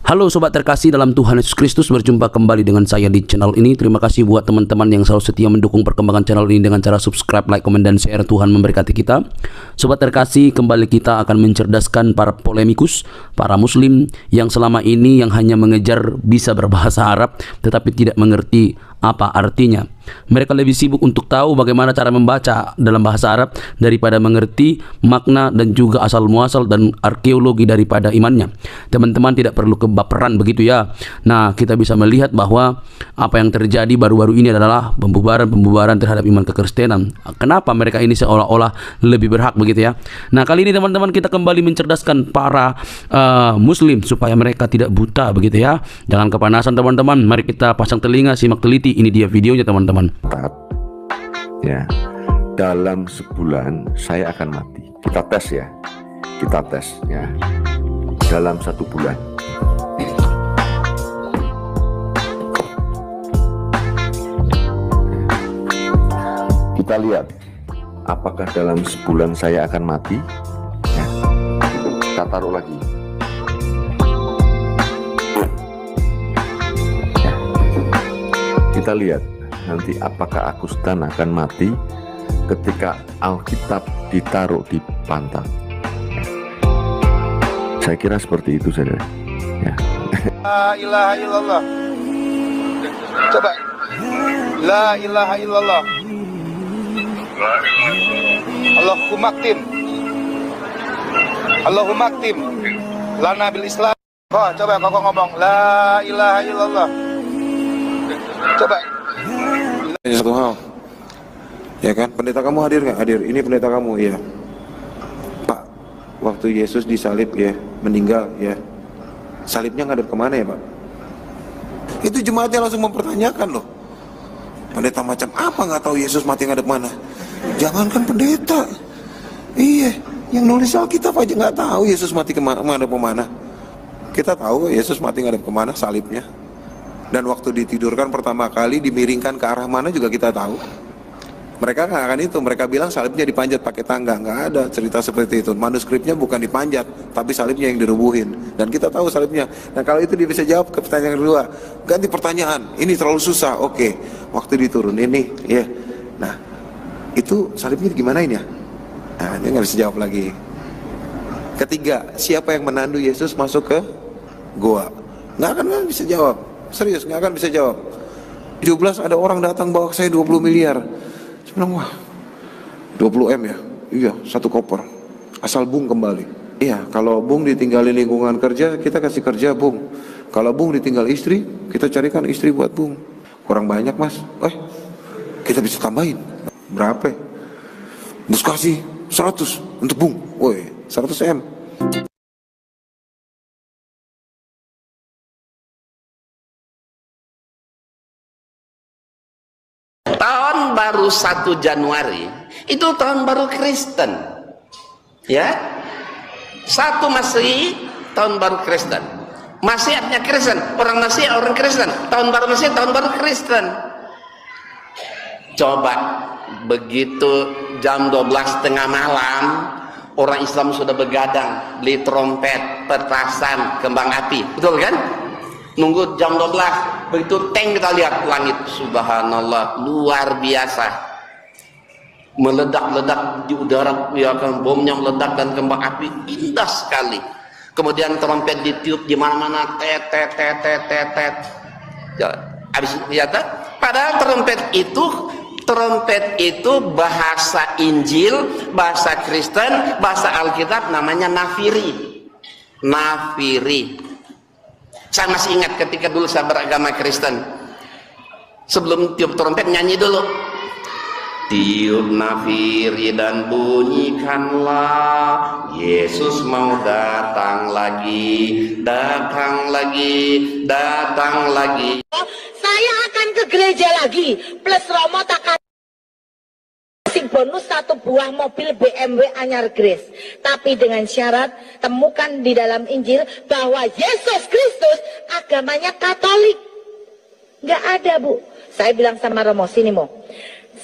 Halo sobat terkasih dalam Tuhan Yesus Kristus, berjumpa kembali dengan saya di channel ini. Terima kasih buat teman-teman yang selalu setia mendukung perkembangan channel ini dengan cara subscribe, like, komen, dan share. Tuhan memberkati kita. Sobat terkasih, kembali kita akan mencerdaskan para polemikus, para muslim yang selama ini yang hanya mengejar bisa berbahasa Arab tetapi tidak mengerti apa artinya. Mereka lebih sibuk untuk tahu bagaimana cara membaca dalam bahasa Arab daripada mengerti makna dan juga asal muasal dan arkeologi daripada imannya. Teman-teman tidak perlu kebaperan begitu ya. Nah, kita bisa melihat bahwa apa yang terjadi baru-baru ini adalah pembubaran terhadap iman kekristenan. Kenapa mereka ini seolah-olah lebih berhak begitu ya. Nah, kali ini teman-teman kita kembali mencerdaskan para muslim supaya mereka tidak buta begitu ya. Jangan kepanasan teman-teman. Mari kita pasang telinga, simak teliti. Ini dia videonya teman-teman. Ya, dalam sebulan saya akan mati. Kita tes ya, dalam 1 bulan. Kita lihat apakah dalam sebulan saya akan mati. Ya, kita taruh lagi. Ya, kita lihat nanti apakah aku sedang akan mati ketika Alkitab ditaruh di pantat. Saya kira seperti itu, saudara. Ya. La ilaha illallah. Coba. La ilaha illallah. Allahumma aktim. Allahumma aktim lana bil Islam. Coba kau ngomong la ilaha illallah. Coba. Satu hal, ya kan, pendeta kamu hadir nggak? Hadir. Ini pendeta kamu, ya Pak. Waktu Yesus disalib ya, meninggal ya, salibnya ngadep kemana ya Pak? Itu jemaatnya langsung mempertanyakan loh. Pendeta macam apa nggak tahu Yesus mati ngadep mana? Jangankan pendeta, iya, yang nulis Alkitab aja nggak tahu Yesus mati ngadep kemana. Kita tahu Yesus mati ngadep kemana, salibnya. Dan waktu ditidurkan pertama kali dimiringkan ke arah mana juga kita tahu. Mereka nggak akan itu, mereka bilang salibnya dipanjat pakai tangga. Nggak ada cerita seperti itu. Manuskripnya bukan dipanjat, tapi salibnya yang dirubuhin. Dan kita tahu salibnya. Nah, kalau itu dia bisa jawab ke pertanyaan kedua. Ganti pertanyaan, ini terlalu susah. Oke, waktu diturunin nih, ya. Nah, itu salibnya gimana ini ya? Nah, dia nggak bisa jawab lagi. Ketiga, siapa yang menandu Yesus masuk ke goa? Nggak bisa jawab. Serius, nggak akan bisa jawab. 17 ada orang datang bawa ke saya 20 miliar. Saya bilang, wah 20 M ya? Iya, 1 koper. Asal Bung kembali. Iya, kalau Bung ditinggalin lingkungan kerja, kita kasih kerja Bung. Kalau Bung ditinggal istri, kita carikan istri buat Bung. Kurang banyak mas. Kita bisa tambahin. Berapa? Bus kasih 100 untuk Bung. Woi, 100 M. Tahun baru 1 Januari itu tahun baru Kristen, ya. 1 Masehi tahun baru Kristen. Masih artinya Kristen, orang Masih orang Kristen. Tahun baru Masih tahun baru Kristen. Coba begitu jam 12 tengah malam orang Islam sudah begadang, beli trompet, petasan, kembang api, betul kan? Nunggu jam 12, begitu tank kita lihat langit, subhanallah, luar biasa, meledak-ledak di udara, ya kan, bomnya meledak dan kembang api indah sekali. Kemudian trompet ditiup di mana-mana, tet tet tet tet tet tet. Ya, habis lihat, padahal trompet itu bahasa Injil, bahasa Kristen, bahasa Alkitab, namanya nafiri. Nafiri. Saya masih ingat ketika dulu saya beragama Kristen, sebelum tiup trompet nyanyi dulu, tiup nafiri dan bunyikanlah, Yesus mau datang lagi, datang lagi, datang lagi. Saya akan ke gereja lagi, plus Romo tak kasih bonus 1 buah mobil BMW anyar Grace. Tapi dengan syarat, temukan di dalam Injil bahwa Yesus Kristus agamanya Katolik. Nggak ada, Bu. Saya bilang sama Romo, sini Mo,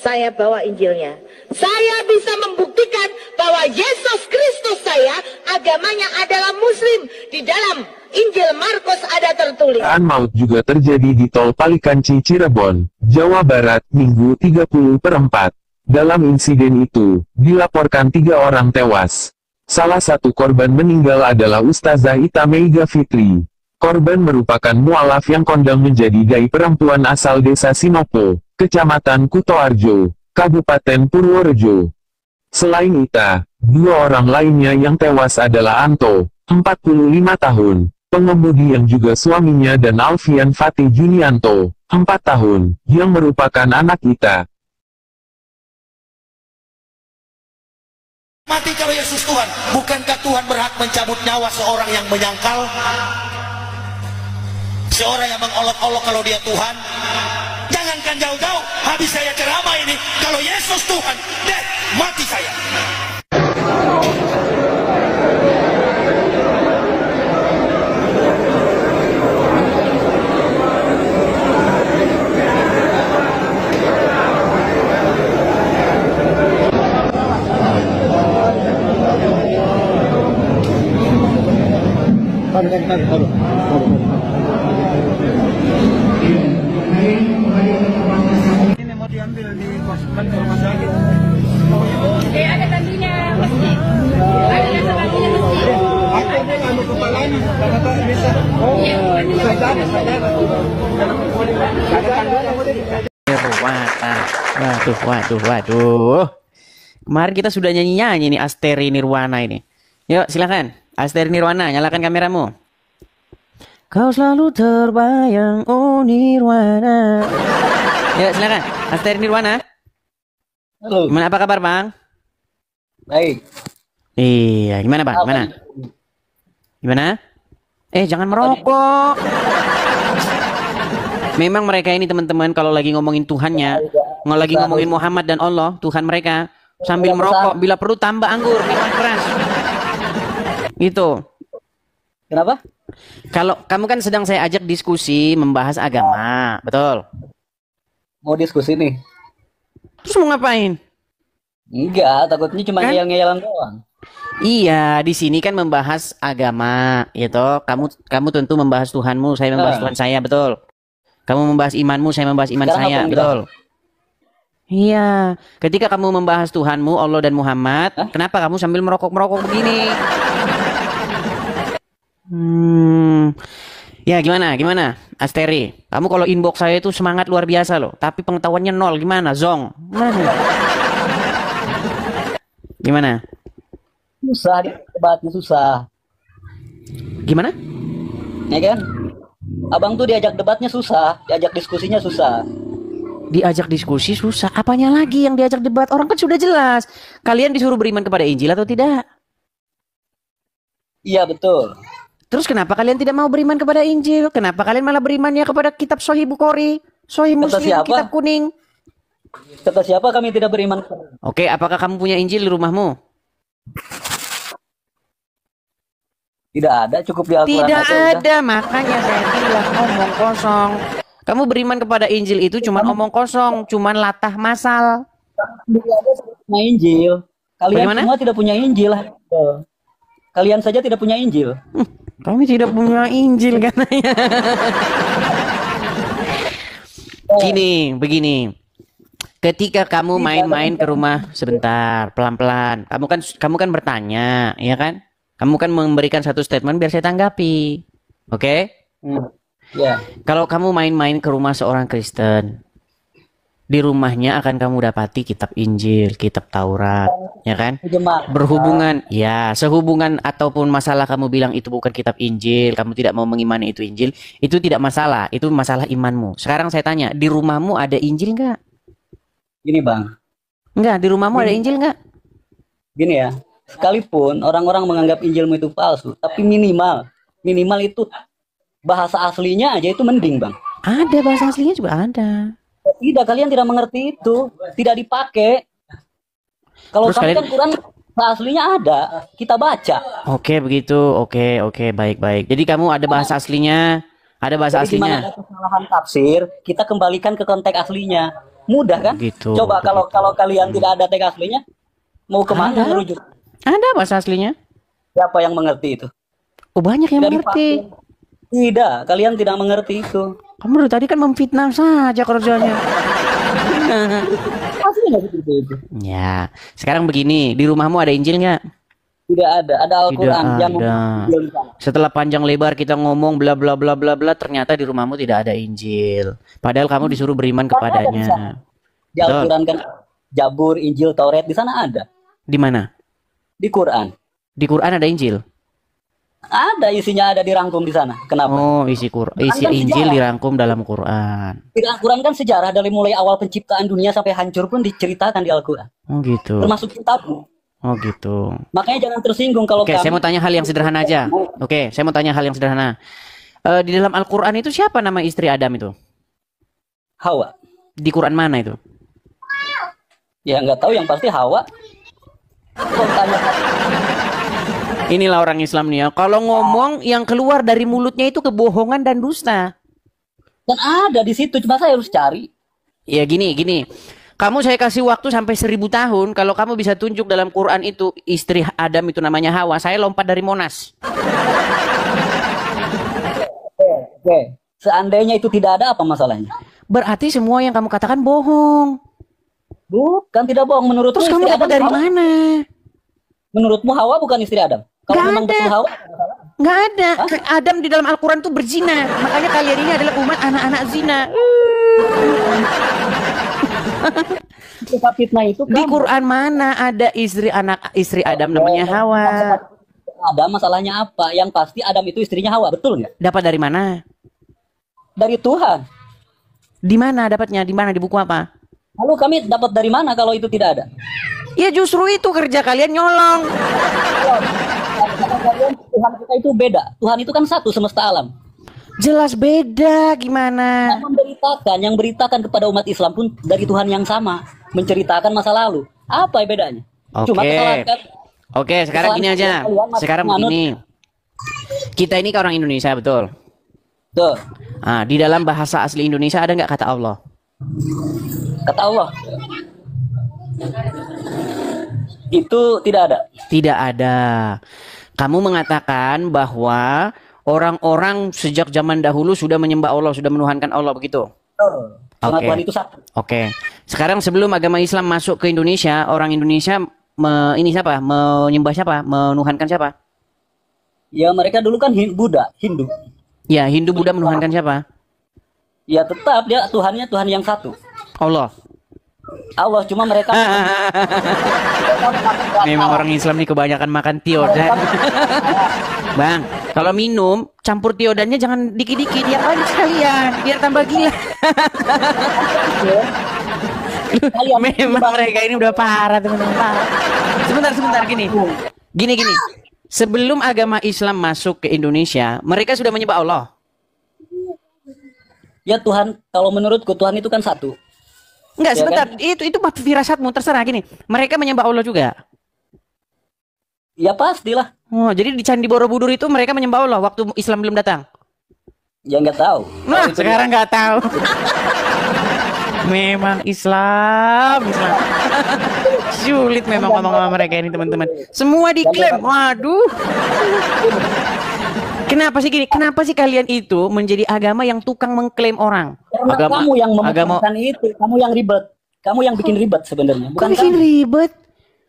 saya bawa Injilnya. Saya bisa membuktikan bahwa Yesus Kristus saya agamanya adalah Muslim. Di dalam Injil Markus ada tertulis. Kecelakaan maut juga terjadi di Tol Palikanci Cirebon, Jawa Barat, Minggu 30/4. Dalam insiden itu, dilaporkan 3 orang tewas. Salah satu korban meninggal adalah Ustazah Ita Meiga Fitri. Korban merupakan mualaf yang kondang menjadi dai perempuan asal desa Sinopo, Kecamatan Kutoarjo, Kabupaten Purworejo. Selain Ita, 2 orang lainnya yang tewas adalah Anto, 45 tahun, pengemudi yang juga suaminya, dan Alfian Fatih Junianto, 4 tahun, yang merupakan anak Ita. Mati kalau Yesus Tuhan. Bukankah Tuhan berhak mencabut nyawa seorang yang menyangkal? Seorang yang mengolok-olok kalau dia Tuhan. Jangankan jauh-jauh, habis saya ceramah ini, kalau Yesus Tuhan, deh, mati saya. Ini mau diambil di konsultan ke rumah sakit. Ada tandinya masjid. Ada tandinya masjid. Aku ini anu kepalanya, kata bisa. Oh, Waduh. Kemarin kita sudah nyanyi-nyanyi nih Asteri Nirwana ini. Yuk, silakan. Asteri Nirwana, nyalakan kameramu. Kau selalu terbayang, oh Nirwana. Yuk, silakan. Asteri Nirwana. Halo. Gimana, apa kabar, Bang? Baik. Iya, gimana, Bang? Gimana? Gimana? Jangan merokok. Memang mereka ini teman-teman kalau lagi ngomongin Tuhannya, lagi ngomongin Muhammad dan Allah, Tuhan mereka, sambil merokok, bila perlu tambah anggur, minuman keras. Gitu. Kenapa? Kalau kamu kan sedang saya ajak diskusi membahas agama, betul? Mau diskusi nih? Terus mau ngapain? Enggak, takutnya cuma Kan? ngeyel-ngeyelan doang. Iya, di sini kan membahas agama, gitu. Kamu tentu membahas Tuhanmu, saya membahas Tuhan saya, betul. Kamu membahas imanmu, saya membahas iman Sekarang saya, apa betul. Iya, ketika kamu membahas Tuhanmu, Allah dan Muhammad, kenapa kamu sambil merokok-merokok begini? Ya gimana, Asteri? Kamu kalau inbox saya itu semangat luar biasa loh, tapi pengetahuannya nol, gimana, Zong? Gimana? Susah, debatnya susah. Gimana? Ya kan? Abang tuh diajak debatnya susah, diajak diskusinya susah. Diajak diskusi susah. Apanya lagi yang diajak debat? Orang kan sudah jelas. Kalian disuruh beriman kepada Injil atau tidak? Iya betul. Terus kenapa kalian tidak mau beriman kepada Injil? Kenapa kalian malah berimannya kepada kitab Sahih Bukhari, Sahih Muslim, kitab kuning? Kata siapa kami tidak beriman? Oke, apakah kamu punya Injil di rumahmu? Tidak ada, cukup di Al-Quran. Tidak ada, makanya saya bilang omong kosong. Kamu beriman kepada Injil itu cuma omong kosong, cuma latah masal. Punya Injil. Kalian Bagaimana? semua tidak punya Injil. Kalian saja tidak punya Injil. Kami tidak punya Injil katanya. Begini. Ketika kamu main-main ke rumah sebentar, pelan-pelan. Kamu kan bertanya, ya kan? Kamu kan memberikan satu statement biar saya tanggapi. Oke? Ya. Kalau kamu main-main ke rumah seorang Kristen, di rumahnya akan kamu dapati kitab Injil, kitab Taurat, ya kan? Berhubungan, ya, sehubungan ataupun masalah kamu bilang itu bukan kitab Injil, kamu tidak mau mengimani itu Injil, itu tidak masalah, itu masalah imanmu. Sekarang saya tanya, di rumahmu ada Injil nggak? Gini bang. Enggak, di rumahmu ada Injil nggak? Gini ya, sekalipun orang-orang menganggap Injilmu itu palsu, tapi minimal itu bahasa aslinya aja itu mending bang. Ada bahasa aslinya juga ada. Tidak, kalian tidak mengerti itu, tidak dipakai. Kalau kalian kan Quran bahasa aslinya ada, kita baca. Oke begitu, oke, baik. Jadi kamu ada bahasa aslinya, ada bahasa Jadi aslinya. Ada kesalahan tafsir, kita kembalikan ke konteks aslinya. Mudah kan? Gitu, Coba kalau kalian tidak ada teks aslinya, mau kemana merujuk? Ada bahasa aslinya. Siapa yang mengerti itu? Oh banyak yang Tidak mengerti. dipakai. Tidak, kalian tidak mengerti itu. Kamu dari tadi kan memfitnah saja kerjanya. Pasti nggak seperti itu. Ya, sekarang begini, di rumahmu ada Injil nggak? Tidak ada Al-Quran Tidak yang ada. Setelah panjang lebar kita ngomong bla bla bla bla bla, ternyata di rumahmu tidak ada Injil. Padahal kamu disuruh beriman kepadanya. Di Al-Quran kan Jabur, Injil, Taurat di sana ada. Di mana? Di Quran. Di Quran ada Injil. Ada isinya, ada dirangkum di sana. Kenapa? Oh, isi Injil dirangkum dalam Quran. Di Al-Quran kan sejarah dari mulai awal penciptaan dunia sampai hancur pun diceritakan di Al-Quran. Oh gitu. Termasuk kitabmu. Oh gitu. Makanya jangan tersinggung kalau Oke, saya mau tanya hal yang sederhana aja. Oke, saya mau tanya hal yang sederhana. Di dalam Al-Quran itu siapa nama istri Adam itu? Hawa. Di Quran mana itu? Ya nggak tahu, yang pasti Hawa. Kalau tanya, inilah orang Islam nih ya. Kalau ngomong yang keluar dari mulutnya itu kebohongan dan dusta. Dan ada di situ, cuma saya harus cari. Ya gini. Kamu saya kasih waktu sampai 1000 tahun. Kalau kamu bisa tunjuk dalam Quran itu istri Adam itu namanya Hawa, saya lompat dari Monas. Oke. Seandainya itu tidak ada, apa masalahnya? Berarti semua yang kamu katakan bohong. Bukan, tidak bohong. Menurutmu terus kamu dapat dari mana? Menurutmu Hawa bukan istri Adam? Kalau Gak memang ada. betul Hawa, Nggak ada. Adam di dalam Al-Quran itu berzina. Makanya kalian ini adalah umat anak-anak zina. fitnah itu Di Quran mana ada istri Adam namanya Hawa? Ada masalahnya apa? Yang pasti Adam itu istrinya Hawa, betul nggak? Dapat dari mana? Dari Tuhan. Di mana dapatnya? Di mana? Di buku apa? Lalu kami dapat dari mana kalau itu tidak ada? Ya justru itu kerja kalian nyolong. Tuhan kita itu beda. Tuhan itu kan satu semesta alam. Jelas beda gimana? Yang beritakan kepada umat Islam pun dari Tuhan yang sama, menceritakan masa lalu. Apa bedanya? Cuma kesalahan. Oke, sekarang gini aja. Sekarang begini. Kita ini kan orang Indonesia, betul? Betul. Nah, di dalam bahasa asli Indonesia ada nggak kata Allah? Kata Allah. Itu tidak ada. Tidak ada. Kamu mengatakan bahwa orang-orang sejak zaman dahulu sudah menyembah Allah, sudah menuhankan Allah, begitu? Karena Tuhan itu satu. Oke. Sekarang sebelum agama Islam masuk ke Indonesia, orang Indonesia ini siapa? Menyembah siapa? Menuhankan siapa? Ya mereka dulu kan Buddha, Hindu. Ya, Hindu Buddha menuhankan siapa? Ya tetap dia Tuhannya Tuhan yang satu. Allah. Allah, cuma mereka memang orang Islam nih kebanyakan makan tiodan. Bang, kalau minum campur tiodannya jangan dikit-dikit, ya banyak sekalian biar tambah gila. Memang mereka ini udah parah teman-teman. Sebentar gini. Sebelum agama Islam masuk ke Indonesia, mereka sudah menyembah Allah. Ya Tuhan, kalau menurutku Tuhan itu kan satu. Enggak, Ya sebentar. kan? Itu firasatmu, terserah gini. Mereka menyembah Allah juga. Ya pastilah. Oh, jadi di Candi Borobudur itu mereka menyembah Allah waktu Islam belum datang. Ya nggak tahu. Nah, sekarang nggak tahu. Memang Islam. Sulit memang ngomong sama mereka ini teman-teman. Semua diklaim. Waduh. Kenapa sih gini? Kenapa sih kalian itu menjadi agama yang tukang mengklaim orang? Karena kamu yang memutuskan itu, kamu yang ribet, kamu yang bikin ribet sebenarnya. Bukan bikin ribet?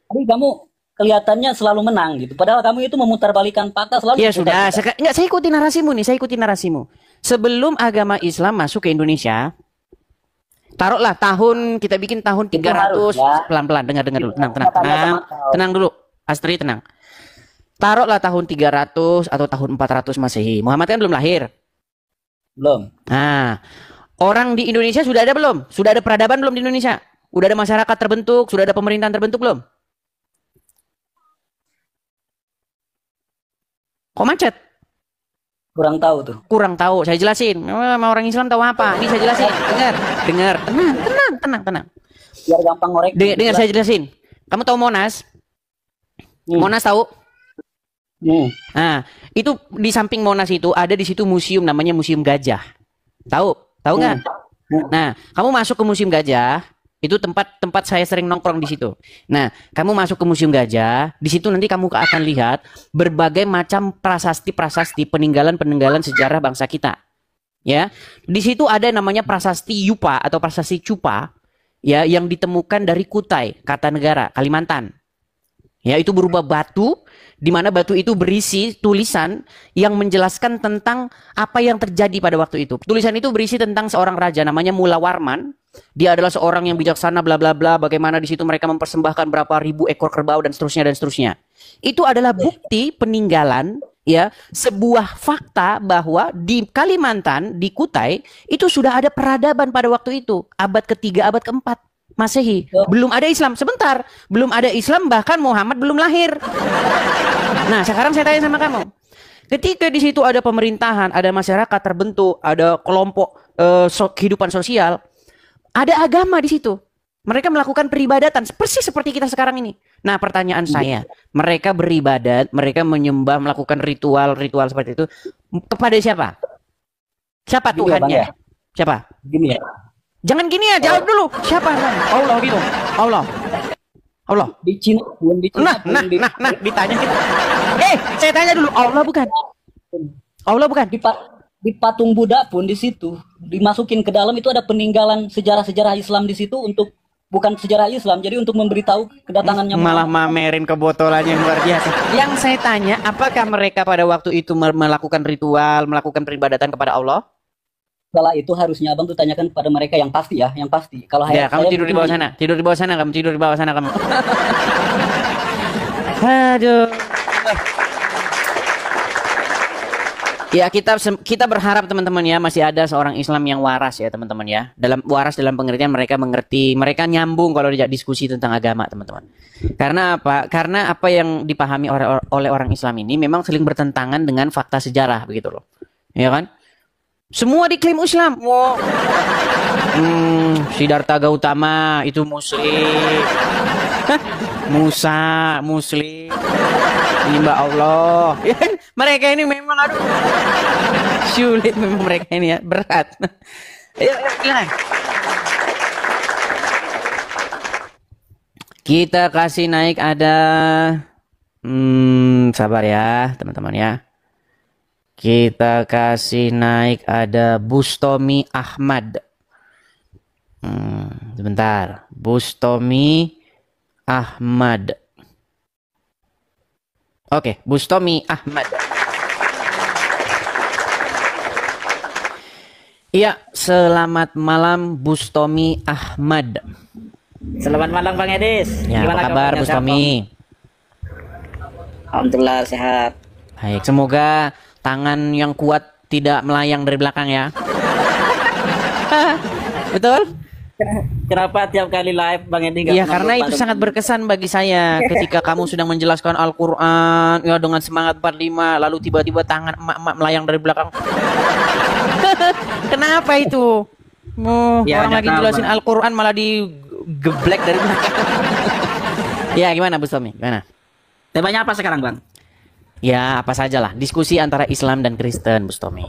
Tapi kamu kelihatannya selalu menang gitu. Padahal kamu itu memutarbalikan fakta selalu. Ya sudah, enggak, saya ikutin narasimu nih, saya ikutin narasimu. Sebelum agama Islam masuk ke Indonesia, taruhlah tahun, kita bikin tahun 300, pelan-pelan, dengar dulu, tenang dulu, Astri tenang. Taruhlah tahun 300 atau tahun 400 Masehi. Muhammad kan belum lahir. Belum. Nah, orang di Indonesia sudah ada belum? Sudah ada peradaban belum di Indonesia? Sudah ada masyarakat terbentuk? Sudah ada pemerintahan terbentuk belum? Kok macet? Kurang tahu tuh. Kurang tahu. Saya jelasin. Sama orang Islam tahu apa? Ini saya jelasin. Dengar. Tenang. Biar gampang ngorek. Dengar saya jelasin. Kamu tahu Monas? Monas tahu? Nah, itu di samping Monas itu ada di situ museum namanya Museum Gajah. Tahu nggak? Nah, kamu masuk ke Museum Gajah, Itu tempat saya sering nongkrong di situ. Nah, kamu masuk ke Museum Gajah, di situ nanti kamu akan lihat berbagai macam prasasti-prasasti peninggalan-peninggalan sejarah bangsa kita. Ya, di situ ada namanya prasasti Yupa atau prasasti Cupa, ya, yang ditemukan dari Kutai, Kartanegara, Kalimantan. Ya, itu berupa batu, di mana batu itu berisi tulisan yang menjelaskan tentang apa yang terjadi pada waktu itu. Tulisan itu berisi tentang seorang raja namanya Mula Warman. Dia adalah seorang yang bijaksana, bla bla bla. Bagaimana di situ mereka mempersembahkan berapa ribu ekor kerbau dan seterusnya dan seterusnya. Itu adalah bukti peninggalan, ya, sebuah fakta bahwa di Kalimantan, di Kutai itu sudah ada peradaban pada waktu itu, abad ketiga, abad keempat Masehi. Belum ada Islam, sebentar, belum ada Islam, bahkan Muhammad belum lahir. Nah, sekarang saya tanya sama kamu, ketika di situ ada pemerintahan, ada masyarakat terbentuk, ada kelompok kehidupan sosial, ada agama di situ. Mereka melakukan peribadatan persis seperti kita sekarang ini. Nah, pertanyaan saya, mereka beribadat, mereka menyembah, melakukan ritual-ritual seperti itu kepada siapa? Siapa Tuhannya? Siapa? Gini ya. Jangan gini ya, jawab dulu. Siapa? Allah gitu. Allah. Allah. Di Cina pun, Nah, ditanya gitu. Saya tanya dulu, Allah bukan? Allah bukan? Di patung Buddha pun di situ dimasukin ke dalam itu ada peninggalan sejarah-sejarah Islam di situ, untuk bukan sejarah Islam, jadi untuk memberitahu kedatangannya. Malah mamerin kebotolannya luar biasa. Yang saya tanya, apakah mereka pada waktu itu melakukan ritual, melakukan peribadatan kepada Allah? Setelah itu harusnya abang tuh tanyakan kepada mereka yang pasti ya, yang pasti. Kalau ya, kamu tidur di bawah sana, tidur di bawah sana, kamu tidur di bawah sana kamu. Aduh. Ya, kita berharap teman-teman ya, masih ada seorang Islam yang waras ya teman-teman ya. Waras dalam pengertian mereka mengerti, mereka nyambung kalau diajak diskusi tentang agama teman-teman. Karena apa? Karena apa yang dipahami oleh orang Islam ini memang saling bertentangan dengan fakta sejarah begitu loh. Ya kan? Semua diklaim Islam. Wow. Siddhartha Gautama itu muslim. Musa muslim. Menyembah Allah. Ya, mereka ini memang aduh sulit memang mereka ini ya, berat. Ayo, silakan. Kita kasih naik ada sabar ya teman-teman ya. Kita kasih naik ada Bustomi Ahmad. Sebentar, Bustomi Ahmad. Oke, Bustomi Ahmad. Iya, selamat malam Bustomi Ahmad. Selamat malam Bang Edis. Ya, apa kabar Bustomi? Alhamdulillah sehat. Baik, semoga tangan yang kuat tidak melayang dari belakang ya. Betul? Kenapa tiap kali live Bang Edi? Iya, karena itu sangat berkesan bagi saya ketika kamu sedang menjelaskan Al-Quran ya dengan semangat 45, lalu tiba-tiba tangan emak-emak melayang dari belakang. Kenapa itu? Ya, orang lagi jelasin Al-Quran malah digeblek dari belakang. Ya, gimana Bustomi? Gimana? Temanya apa sekarang Bang? Ya, apa saja lah. Diskusi antara Islam dan Kristen, Bustomi.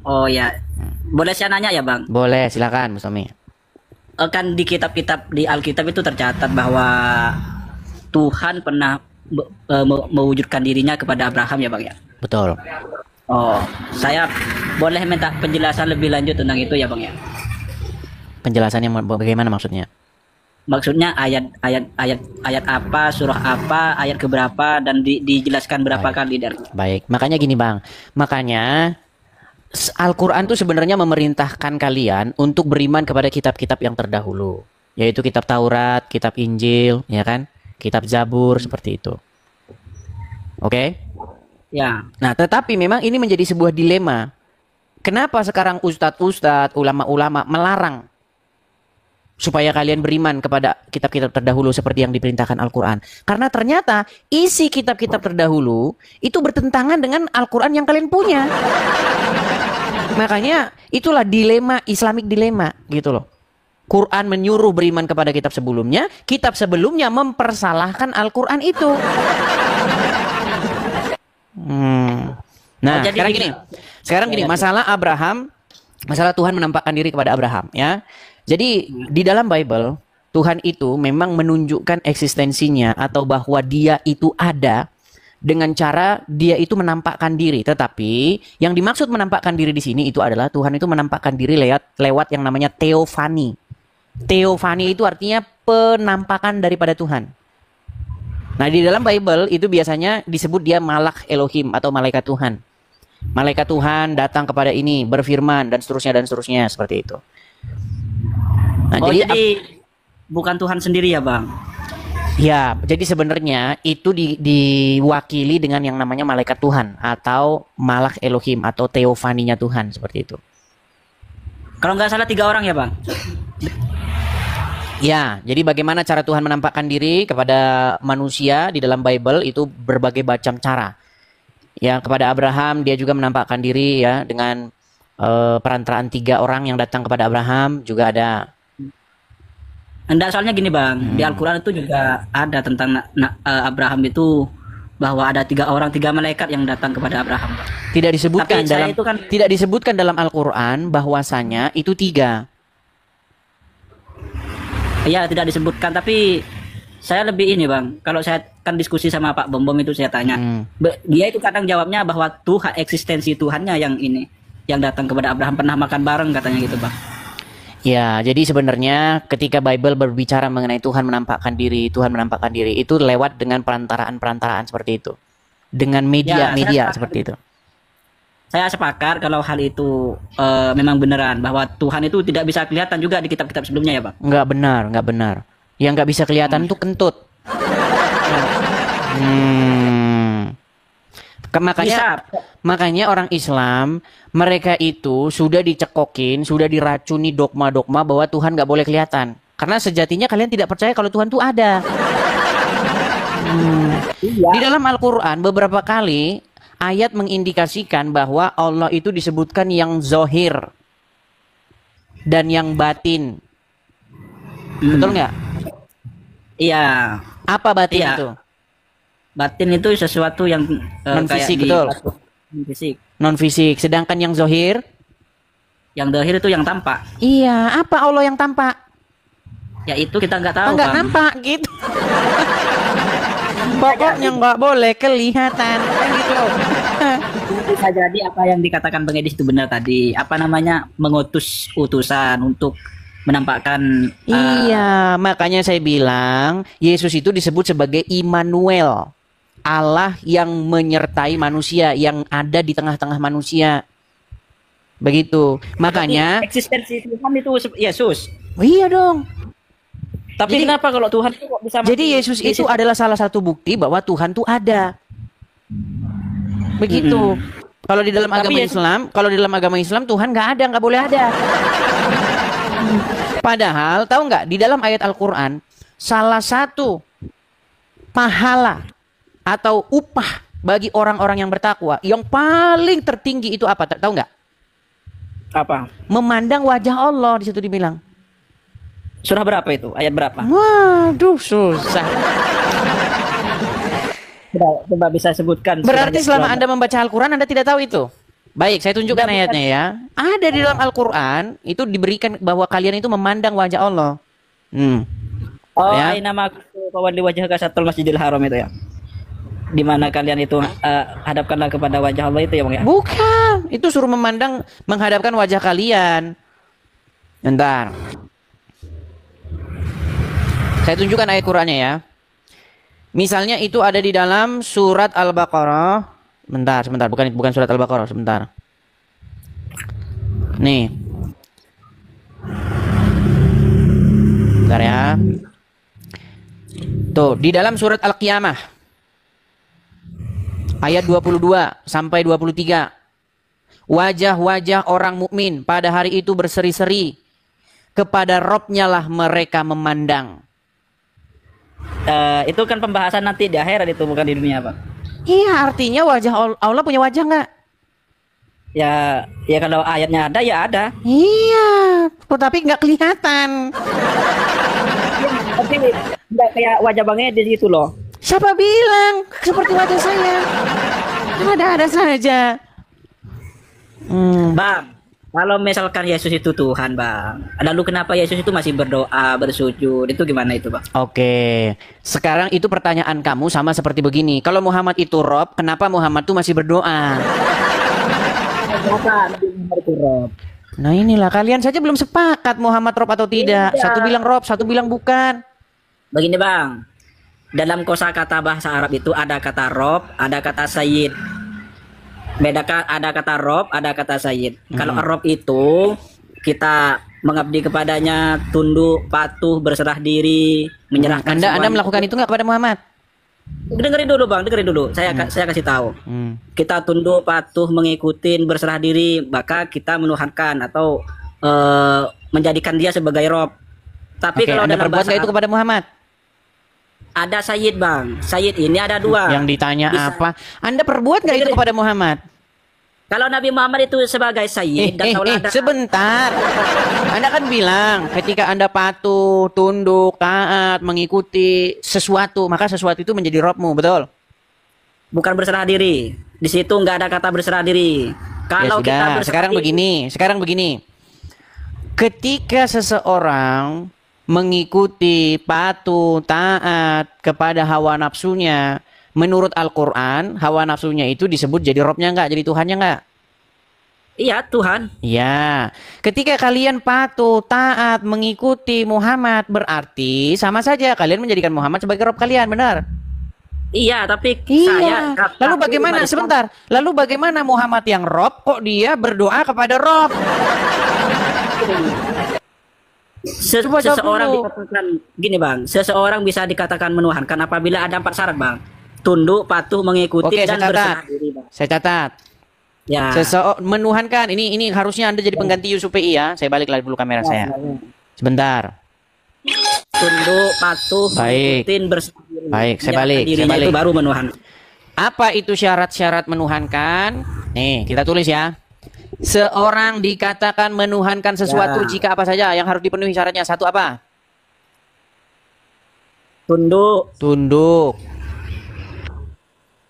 Oh ya, boleh saya nanya ya Bang? Boleh, silakan Bustomi. Kan di kitab-kitab di Alkitab itu tercatat bahwa Tuhan pernah mewujudkan dirinya kepada Abraham ya Bang ya? Betul. Oh, saya boleh minta penjelasan lebih lanjut tentang itu ya Bang ya? Penjelasannya bagaimana maksudnya? Maksudnya ayat apa, surah apa, ayat keberapa, dan dijelaskan berapa kali dari. Baik, makanya gini Bang. Makanya Al-Quran itu sebenarnya memerintahkan kalian untuk beriman kepada kitab-kitab yang terdahulu, yaitu kitab Taurat, kitab Injil, ya kan? Kitab Zabur, seperti itu. Oke? Ya. Nah, tetapi memang ini menjadi sebuah dilema. Kenapa sekarang ustadz-ustadz, ulama-ulama melarang supaya kalian beriman kepada kitab-kitab terdahulu seperti yang diperintahkan Al-Quran? Karena ternyata isi kitab-kitab terdahulu itu bertentangan dengan Al-Quran yang kalian punya. Makanya itulah dilema, Islamic dilema gitu loh. Quran menyuruh beriman kepada kitab sebelumnya mempersalahkan Al-Quran itu. Nah, sekarang gini, masalah Abraham, masalah Tuhan menampakkan diri kepada Abraham ya. Jadi di dalam Bible Tuhan itu memang menunjukkan eksistensinya atau bahwa dia itu ada dengan cara dia itu menampakkan diri. Tetapi yang dimaksud menampakkan diri di sini itu adalah Tuhan itu menampakkan diri lewat yang namanya teofani. Teofani itu artinya penampakan daripada Tuhan. Nah, di dalam Bible itu biasanya disebut dia malak Elohim atau malaikat Tuhan. Malaikat Tuhan datang kepada ini, berfirman dan seterusnya seperti itu. Nah, jadi bukan Tuhan sendiri ya, Bang? Ya, jadi sebenarnya itu diwakili dengan yang namanya malaikat Tuhan atau malak Elohim atau teofaninya Tuhan seperti itu. Kalau nggak salah 3 orang ya, Bang? Ya, jadi bagaimana cara Tuhan menampakkan diri kepada manusia di dalam Bible itu berbagai macam cara. Ya, kepada Abraham dia juga menampakkan diri ya dengan perantaraan 3 orang yang datang kepada Abraham juga ada. Enggak, soalnya gini Bang, di Al-Quran itu juga ada tentang Abraham itu bahwa ada 3 orang, 3 malaikat yang datang kepada Abraham. Tidak disebutkan tidak disebutkan dalam Al-Quran bahwasanya itu 3. Iya, tidak disebutkan, tapi saya lebih ini Bang, kalau saya kan diskusi sama Pak Bom itu saya tanya, dia itu kadang jawabnya bahwa Tuhan, eksistensi Tuhannya yang ini, yang datang kepada Abraham, pernah makan bareng katanya gitu Bang. Ya, jadi sebenarnya ketika Bible berbicara mengenai Tuhan menampakkan diri itu lewat dengan perantaraan seperti itu, dengan media seperti itu. Saya sepakat kalau hal itu memang beneran bahwa Tuhan itu tidak bisa kelihatan juga di kitab-kitab sebelumnya ya Bang. Nggak benar. Yang nggak bisa kelihatan itu kentut. Makanya orang Islam mereka itu sudah dicekokin, sudah diracuni dogma-dogma bahwa Tuhan nggak boleh kelihatan. Karena sejatinya kalian tidak percaya kalau Tuhan itu ada. Di dalam Al-Quran beberapa kali ayat mengindikasikan bahwa Allah itu disebutkan yang zohir dan yang batin. Betul nggak? Iya. Apa batin itu? Batin itu sesuatu yang non-fisik, betul. Non-fisik. Sedangkan yang zohir? Yang zohir itu yang tampak. Iya. Apa Allah yang tampak? Ya itu kita nggak tahu. Nggak nampak gitu. Pokoknya nggak boleh kelihatan kan gitu. Bisa jadi apa yang dikatakan Bang Edis itu benar tadi. Apa namanya, mengutus utusan untuk menampakkan. Iya, makanya saya bilang Yesus itu disebut sebagai Immanuel, Allah yang menyertai manusia, yang ada di tengah-tengah manusia. Begitu. Makanya eksistensi Tuhan itu Yesus. Oh, iya dong. Tapi kenapa kalau Tuhan itu kok bisa mati? Jadi Yesus itu adalah salah satu bukti bahwa Tuhan itu ada. Begitu. Kalau di dalam agama Islam, Tuhan nggak ada, nggak boleh ada. Padahal tahu nggak, di dalam ayat Al-Quran salah satu pahala atau upah bagi orang-orang yang bertakwa yang paling tertinggi itu apa? Tahu nggak? Apa? Memandang wajah Allah, di situ dibilang. Surah berapa itu? Ayat berapa? Waduh, susah. Coba bisa sebutkan. Berarti selama Anda membaca Al-Quran Anda tidak tahu itu. Baik, saya tunjukkan ayatnya ya. Ada di dalam Al-Quran itu diberikan bahwa kalian itu memandang wajah Allah. Oh, ya. Nama kawan di wajah kasatul Masjidil Haram itu ya. Di mana kalian itu hadapkanlah kepada wajah Allah itu ya Bang ya? Bukan, itu suruh menghadapkan wajah kalian. Bentar. Saya tunjukkan ayat Qur'annya ya. Misalnya itu ada di dalam surat Al-Baqarah. Sebentar, bukan surat Al-Baqarah, sebentar. Nih. Bentar ya. Tuh, di dalam surat Al-Qiyamah. Ayat 22 sampai 23. Wajah-wajah orang mukmin pada hari itu berseri-seri. Kepada Robnya lah mereka memandang. Itu kan pembahasan nanti di akhirat itu, bukan di dunia Pak. Iya, artinya wajah Allah punya wajah nggak? Ya kalau ayatnya ada ya ada. Iya, tapi nggak kelihatan. Tapi nggak kayak wajah Bang Edis gitu loh. Siapa bilang seperti wajah saya? Ada saja. Bang, Kalau misalkan Yesus itu Tuhan, Bang, lalu kenapa Yesus itu masih berdoa, bersujud? Itu gimana itu, Bang? Oke, sekarang itu pertanyaan kamu sama seperti begini. Kalau Muhammad itu Rob, kenapa Muhammad tuh masih berdoa? Nah inilah, kalian saja belum sepakat Muhammad Rob atau tidak. Iya. Satu bilang Rob, satu bilang bukan. Begini, Bang. Dalam kosakata bahasa Arab itu ada kata Rob, ada kata Sayyid. Ada kata Rob, ada kata Sayyid. Kalau Rob itu kita mengabdi kepadanya, tunduk, patuh, berserah diri, menyerahkan. Anda melakukan itu nggak kepada Muhammad? Dengerin dulu, Bang, dengerin dulu. Saya kasih tahu. Kita tunduk, patuh, mengikuti, berserah diri, maka kita menuhankan atau menjadikan dia sebagai Rob. Tapi kalau Anda dalam perbuat bahasa itu kepada Muhammad? Ada Sayyid, Bang. Sayyid ini ada dua. Yang ditanya apa? Anda perbuat nggak itu kepada Muhammad? Kalau Nabi Muhammad itu sebagai Sayyid dan sebentar. Anda kan bilang ketika Anda patuh, tunduk, taat, mengikuti sesuatu, maka sesuatu itu menjadi Robmu, betul? Bukan berserah diri. Di situ nggak ada kata berserah diri. Kalau kita sekarang begini. Ketika seseorang mengikuti, patuh, taat kepada hawa nafsunya, menurut Al-Quran, hawa nafsunya itu disebut jadi Robnya nggak, jadi Tuhannya nggak? Iya, Tuhan. Iya. Ketika kalian patuh, taat, mengikuti Muhammad, berarti sama saja kalian menjadikan Muhammad sebagai Rob kalian, benar? Iya, tapi saya... Lalu bagaimana, sebentar, lalu bagaimana Muhammad yang Rob, kok dia berdoa kepada Rob? Seseorang dikatakan gini, Bang, seseorang bisa dikatakan menuhankan apabila ada 4 syarat, Bang. Tunduk, patuh, mengikuti, dan berserah diri, Bang. Saya catat. Ya. Menuhankan, ini harusnya Anda jadi pengganti Yusuf PI ya. Saya balik lagi dulu kamera saya. Sebentar. Tunduk, patuh, mengikuti, berserah diri. Baik, saya balik. Itu baru menuhankan. Apa itu syarat-syarat menuhankan? Nih, kita tulis ya. Seorang dikatakan menuhankan sesuatu jika apa saja yang harus dipenuhi syaratnya. Satu apa? Tunduk.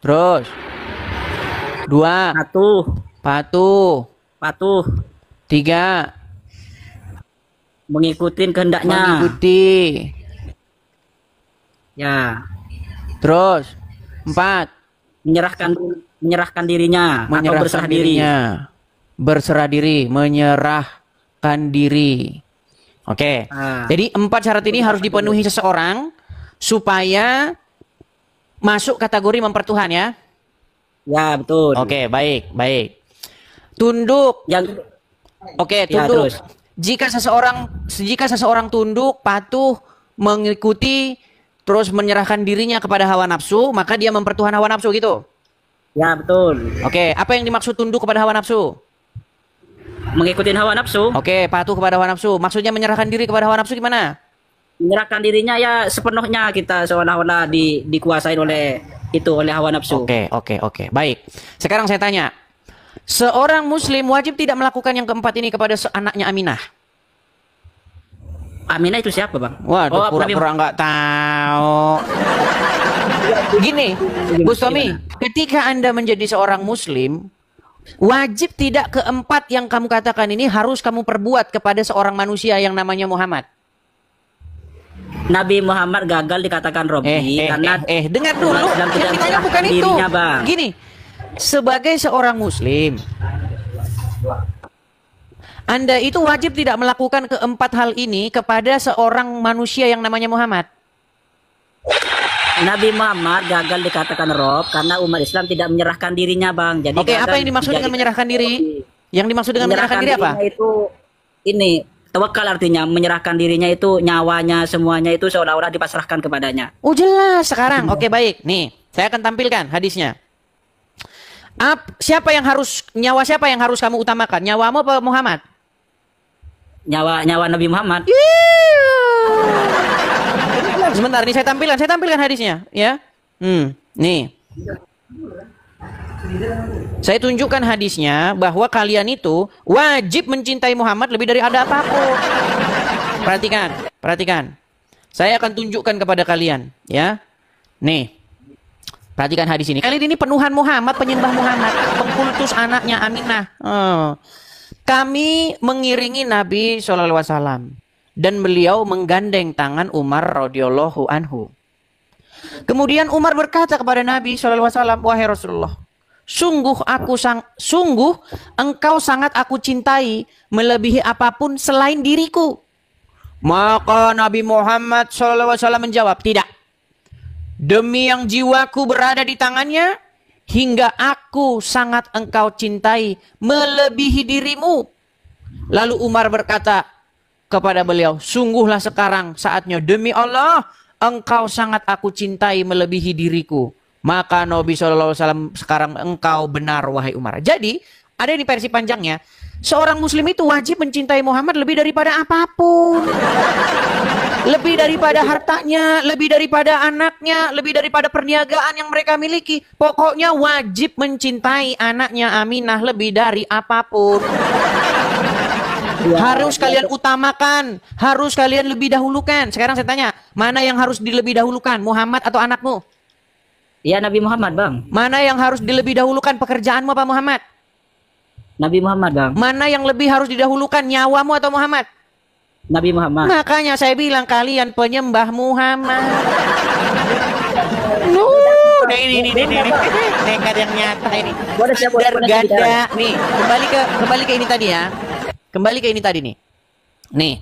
Terus. 2. Patuh. 3. Mengikuti kehendaknya. Mengikuti. Ya. Terus. 4. Menyerahkan dirinya atau berserah diri. Berserah diri, menyerahkan diri. Oke. Jadi 4 syarat ini harus dipenuhi seseorang supaya masuk kategori mempertuhan ya. Ya, betul. Oke, baik. Tunduk. Oke, tunduk. Jika seseorang tunduk, patuh, mengikuti, terus menyerahkan dirinya kepada hawa nafsu, maka dia mempertuhan hawa nafsu gitu. Ya, betul. Oke, apa yang dimaksud tunduk kepada hawa nafsu? Mengikuti hawa nafsu. Oke, patuh kepada hawa nafsu. Maksudnya menyerahkan diri kepada hawa nafsu gimana? Menyerahkan dirinya ya sepenuhnya kita seolah-olah dikuasai oleh hawa nafsu. Oke. Baik. Sekarang saya tanya. Seorang muslim wajib tidak melakukan yang keempat ini kepada anaknya Aminah. Aminah itu siapa, Bang? Waduh, pura-pura nggak tahu. Gini, Bu Tommy, ketika Anda menjadi seorang muslim, wajib tidak keempat yang kamu katakan ini harus kamu perbuat kepada seorang manusia yang namanya Muhammad. Nabi Muhammad gagal dikatakan Robbi karena dengar dulu. Yang ditanya bukan itu. Bang. Gini, sebagai seorang muslim, Anda itu wajib tidak melakukan keempat hal ini kepada seorang manusia yang namanya Muhammad. Nabi Muhammad gagal dikatakan Rob karena umat Islam tidak menyerahkan dirinya, Bang. Jadi apa yang dimaksud dengan menyerahkan diri? Yang dimaksud dengan menyerahkan diri apa? Itu ini tawakal, artinya menyerahkan dirinya itu nyawanya semuanya itu seolah-olah dipasrahkan kepadanya. Oh, jelas sekarang. Oke, baik. Nih, saya akan tampilkan hadisnya. Siapa yang harus kamu utamakan? Nyawamu apa Muhammad? Nyawa Nabi Muhammad. Sebentar, nih saya tampilkan hadisnya ya. Nih. Saya tunjukkan hadisnya bahwa kalian itu wajib mencintai Muhammad lebih dari ada apapun. Perhatikan. Saya akan tunjukkan kepada kalian ya. Nih. Perhatikan hadis ini. Kali ini penuhan Muhammad, penyembah Muhammad, pengkultus anaknya Aminah. Kami mengiringi Nabi SAW dan beliau menggandeng tangan Umar radhiyallahu anhu. Kemudian Umar berkata kepada Nabi SAW, wahai Rasulullah, sungguh engkau sangat aku cintai melebihi apapun selain diriku. Maka Nabi Muhammad SAW menjawab, tidak. Demi yang jiwaku berada di tangannya, hingga aku sangat engkau cintai melebihi dirimu. Lalu Umar berkata kepada beliau, sungguhlah sekarang saatnya, demi Allah, engkau sangat aku cintai melebihi diriku. Maka Nabi SAW, sekarang engkau benar wahai Umar. Jadi ada di versi panjangnya, seorang muslim itu wajib mencintai Muhammad lebih daripada apapun. Lebih daripada hartanya, lebih daripada anaknya, lebih daripada perniagaan yang mereka miliki. Pokoknya wajib mencintai anaknya Aminah lebih dari apapun. Harus kalian utamakan, harus kalian lebih dahulukan. Sekarang saya tanya, mana yang harus dilebih dahulukan, Muhammad atau anakmu? Ya Nabi Muhammad, Bang. Mana yang harus dilebih dahulukan, pekerjaanmu apa Muhammad? Nabi Muhammad, Bang. Mana yang lebih harus didahulukan, nyawamu atau Muhammad? Nabi Muhammad. Makanya saya bilang kalian penyembah Muhammad. Ini nekat yang nyata ini. Ganda nih. Kembali ke ini tadi ya. Kembali ke ini tadi nih. Nih.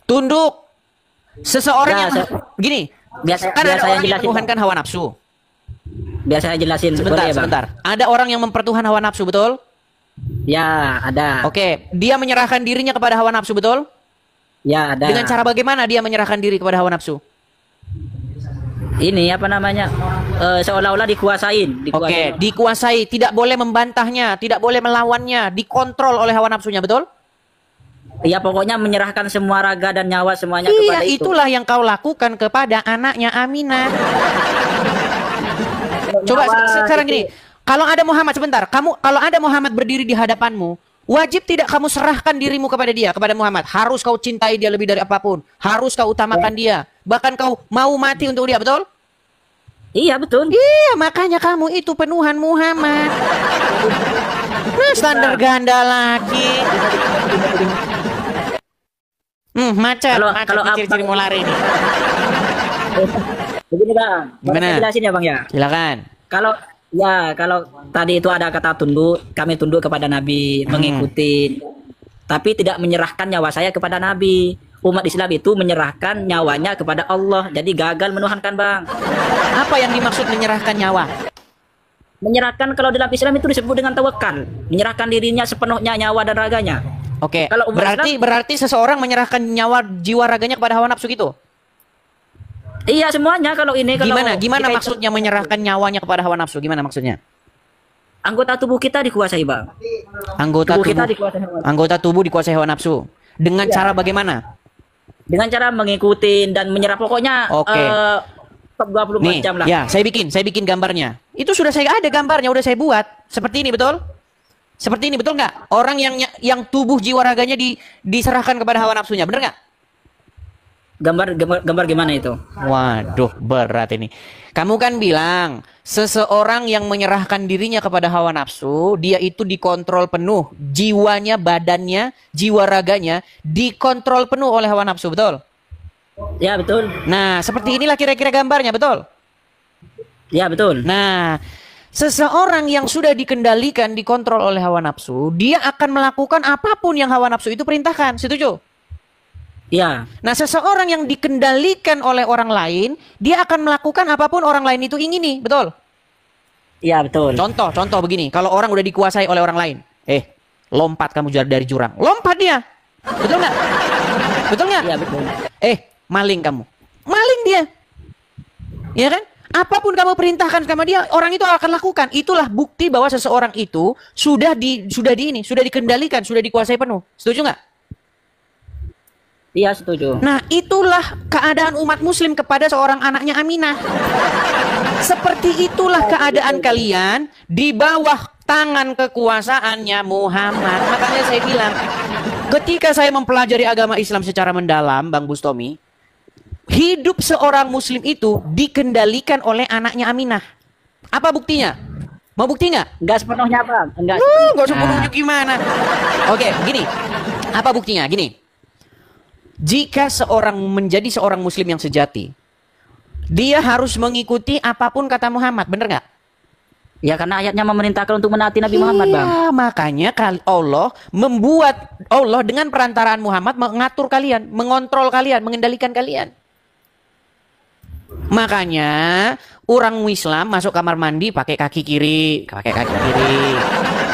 Tunduk. Seseorang yang gini. Biasa Kan ada saya orang yang jelasin. mempertuhankan hawa nafsu. Biar saya jelasin. Sebentar, Boleh ya, Bang? sebentar. Ada orang yang mempertuhan hawa nafsu, betul? Ya, ada. Oke, dia menyerahkan dirinya kepada hawa nafsu, betul? Ya, ada. Dengan cara bagaimana dia menyerahkan diri kepada hawa nafsu? Ini apa namanya? Seolah-olah dikuasain. Oke, dikuasai, tidak boleh membantahnya, tidak boleh melawannya, dikontrol oleh hawa nafsunya, betul? Ya, pokoknya menyerahkan semua raga dan nyawa semuanya kepada itu. Itulah yang kau lakukan kepada anaknya Aminah. Coba sekarang gini, kalau ada Muhammad, sebentar, kalau ada Muhammad berdiri di hadapanmu, wajib tidak kamu serahkan dirimu kepada dia, kepada Muhammad. Harus kau cintai dia lebih dari apapun. Harus kau utamakan dia. Bahkan kau mau mati untuk dia, betul? Iya, betul. Iya, makanya kamu itu penuhan Muhammad. Nah, standar ganda lagi. Macet. Kalau ciri-ciri mau lari nih. Begini, Bang. Gimana? Saya jelasin ya, Bang ya. Silakan. Kalau tadi itu ada kata tunduk, kami tunduk kepada Nabi, mengikuti, tapi tidak menyerahkan nyawa saya kepada Nabi. Umat Islam itu menyerahkan nyawanya kepada Allah, jadi gagal menuhankan, Bang. Apa yang dimaksud menyerahkan nyawa? Menyerahkan kalau dalam Islam itu disebut dengan tawakal, menyerahkan dirinya sepenuhnya nyawa dan raganya. Oke. Kalau berarti seseorang menyerahkan nyawa jiwa raganya kepada hawa nafsu gitu? Iya, semuanya kalau ini. Gimana maksudnya menyerahkan nyawanya kepada hawa nafsu? Gimana maksudnya? Anggota tubuh kita dikuasai, Bang. Anggota tubuh dikuasai hawa nafsu. Dengan cara bagaimana? Dengan cara mengikuti dan menyerah, pokoknya 24 jam lah. Ya, saya bikin gambarnya. Itu sudah saya ada gambarnya, udah saya buat. Seperti ini, betul? Seperti ini, betul nggak? Orang yang tubuh jiwa raganya diserahkan kepada hawa nafsunya, bener nggak? Gambar gimana itu? Waduh, berat ini. Kamu kan bilang seseorang yang menyerahkan dirinya kepada hawa nafsu, dia itu dikontrol penuh, jiwanya, badannya, jiwa raganya dikontrol penuh oleh hawa nafsu, betul? Ya, betul. Nah, seperti inilah kira-kira gambarnya, betul? Ya, betul. Nah, seseorang yang sudah dikendalikan, dikontrol oleh hawa nafsu, dia akan melakukan apapun yang hawa nafsu itu perintahkan, setuju? Ya. Nah, seseorang yang dikendalikan oleh orang lain, dia akan melakukan apapun orang lain itu ingini, betul? Ya, betul. Contoh begini, kalau orang udah dikuasai oleh orang lain, lompat kamu dari jurang, lompat dia, betul nggak? Betul nggak? Iya, betul. Maling kamu, maling dia, ya kan? Apapun kamu perintahkan sama dia, orang itu akan lakukan. Itulah bukti bahwa seseorang itu sudah dikendalikan, sudah dikuasai penuh. Setuju nggak? Iya, setuju. Nah, itulah keadaan umat muslim kepada seorang anaknya Aminah. Seperti itulah keadaan kalian di bawah tangan kekuasaannya Muhammad. Makanya saya bilang, ketika saya mempelajari agama Islam secara mendalam, Bang Bustomi, hidup seorang muslim itu dikendalikan oleh anaknya Aminah. Apa buktinya? Mau bukti nggak? Enggak sepenuhnya bang. Enggak. Nggak sepenuhnya gimana? Oke, gini. Apa buktinya? Gini. Jika seorang menjadi seorang muslim yang sejati, dia harus mengikuti apapun kata Muhammad, bener nggak? Ya karena ayatnya memerintahkan untuk menaati Nabi Muhammad bang. Iya, makanya Allah dengan perantaraan Muhammad mengatur kalian, mengontrol kalian, mengendalikan kalian. Makanya orang Islam masuk kamar mandi pakai kaki kiri.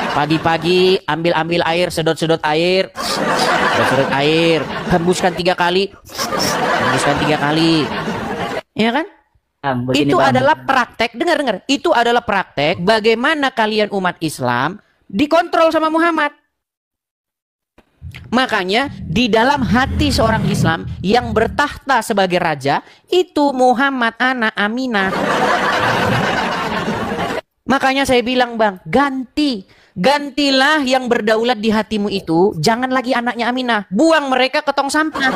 Pagi-pagi ambil air, sedot air, hembuskan 3 kali, ya kan? Itu adalah praktek, dengar, itu adalah praktek bagaimana kalian umat Islam dikontrol sama Muhammad. Makanya di dalam hati seorang Islam yang bertahta sebagai raja itu Muhammad anak Aminah. Makanya saya bilang bang, gantilah yang berdaulat di hatimu itu, jangan lagi anaknya Aminah, buang mereka ke tong sampah.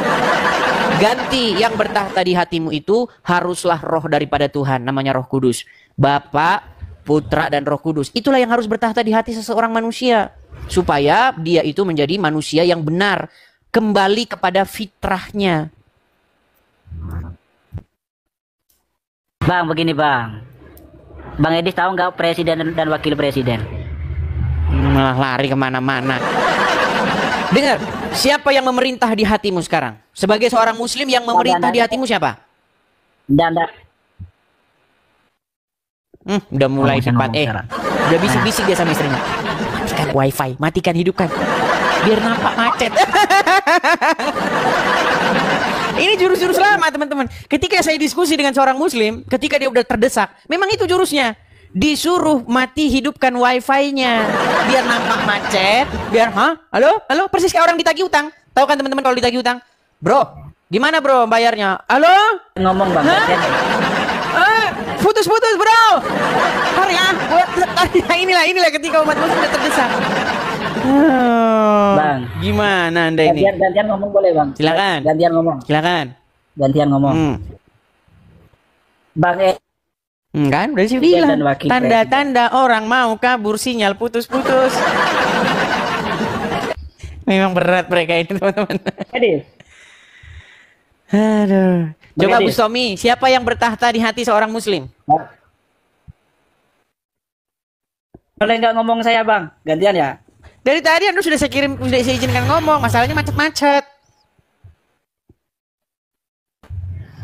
Ganti yang bertahta di hatimu itu haruslah roh daripada Tuhan, namanya Roh Kudus. Bapa, Putra dan Roh Kudus. Itulah yang harus bertahta di hati seseorang manusia. Supaya dia itu menjadi manusia yang benar, kembali kepada fitrahnya. Bang, begini bang. Bang Edis tahu nggak presiden dan wakil presiden? Malah lari kemana-mana. Dengar, siapa yang memerintah di hatimu sekarang? Sebagai seorang muslim yang memerintah di hatimu siapa? Udah mulai cepat. Udah bisik-bisik dia sama istrinya. Matikan wifi, matikan hidupkan. Biar nampak macet. Ini jurus-jurus lama teman-teman. Ketika saya diskusi dengan seorang muslim, ketika dia udah terdesak, memang itu jurusnya. Disuruh mati hidupkan wifi-nya. Biar nampak macet. Biar, halo, persis kayak orang ditagih utang. Tahu kan teman-teman kalau ditagih utang? Bro, gimana bro bayarnya? Halo? Ngomong bang. Putus bro. Hari inilah ketika umat muslim sudah terdesak. Bang, gimana anda ini? Gantian ngomong boleh bang? Silakan. Gantian ngomong. Bang kan udah sih bilang. Tanda-tanda orang mau kabur sinyal putus-putus. Memang berat mereka itu teman-teman. Aduh. Coba Bu Somi, siapa yang bertahta di hati seorang muslim? Boleh nggak ngomong saya bang? Gantian ya? Dari tadi Anda sudah saya izinkan ngomong, masalahnya macet-macet.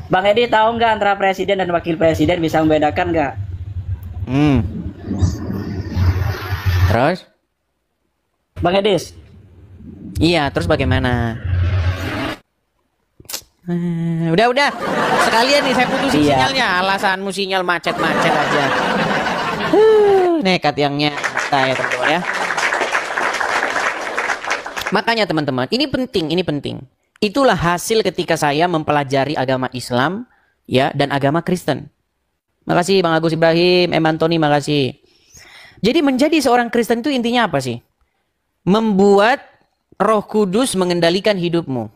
Bang Edi tahu nggak antara presiden dan wakil presiden bisa membedakan nggak? Terus? Bang Edis? Iya, terus bagaimana? Udah. Sekalian nih saya putusin sinyalnya. Alasanmu sinyal macet-macet aja. Nekat yangnya saya teman-teman ya. Makanya teman-teman, ini penting. Itulah hasil ketika saya mempelajari agama Islam ya dan agama Kristen. Makasih Bang Agus Ibrahim, Antoni, makasih. Jadi menjadi seorang Kristen itu intinya apa sih? Membuat Roh Kudus mengendalikan hidupmu.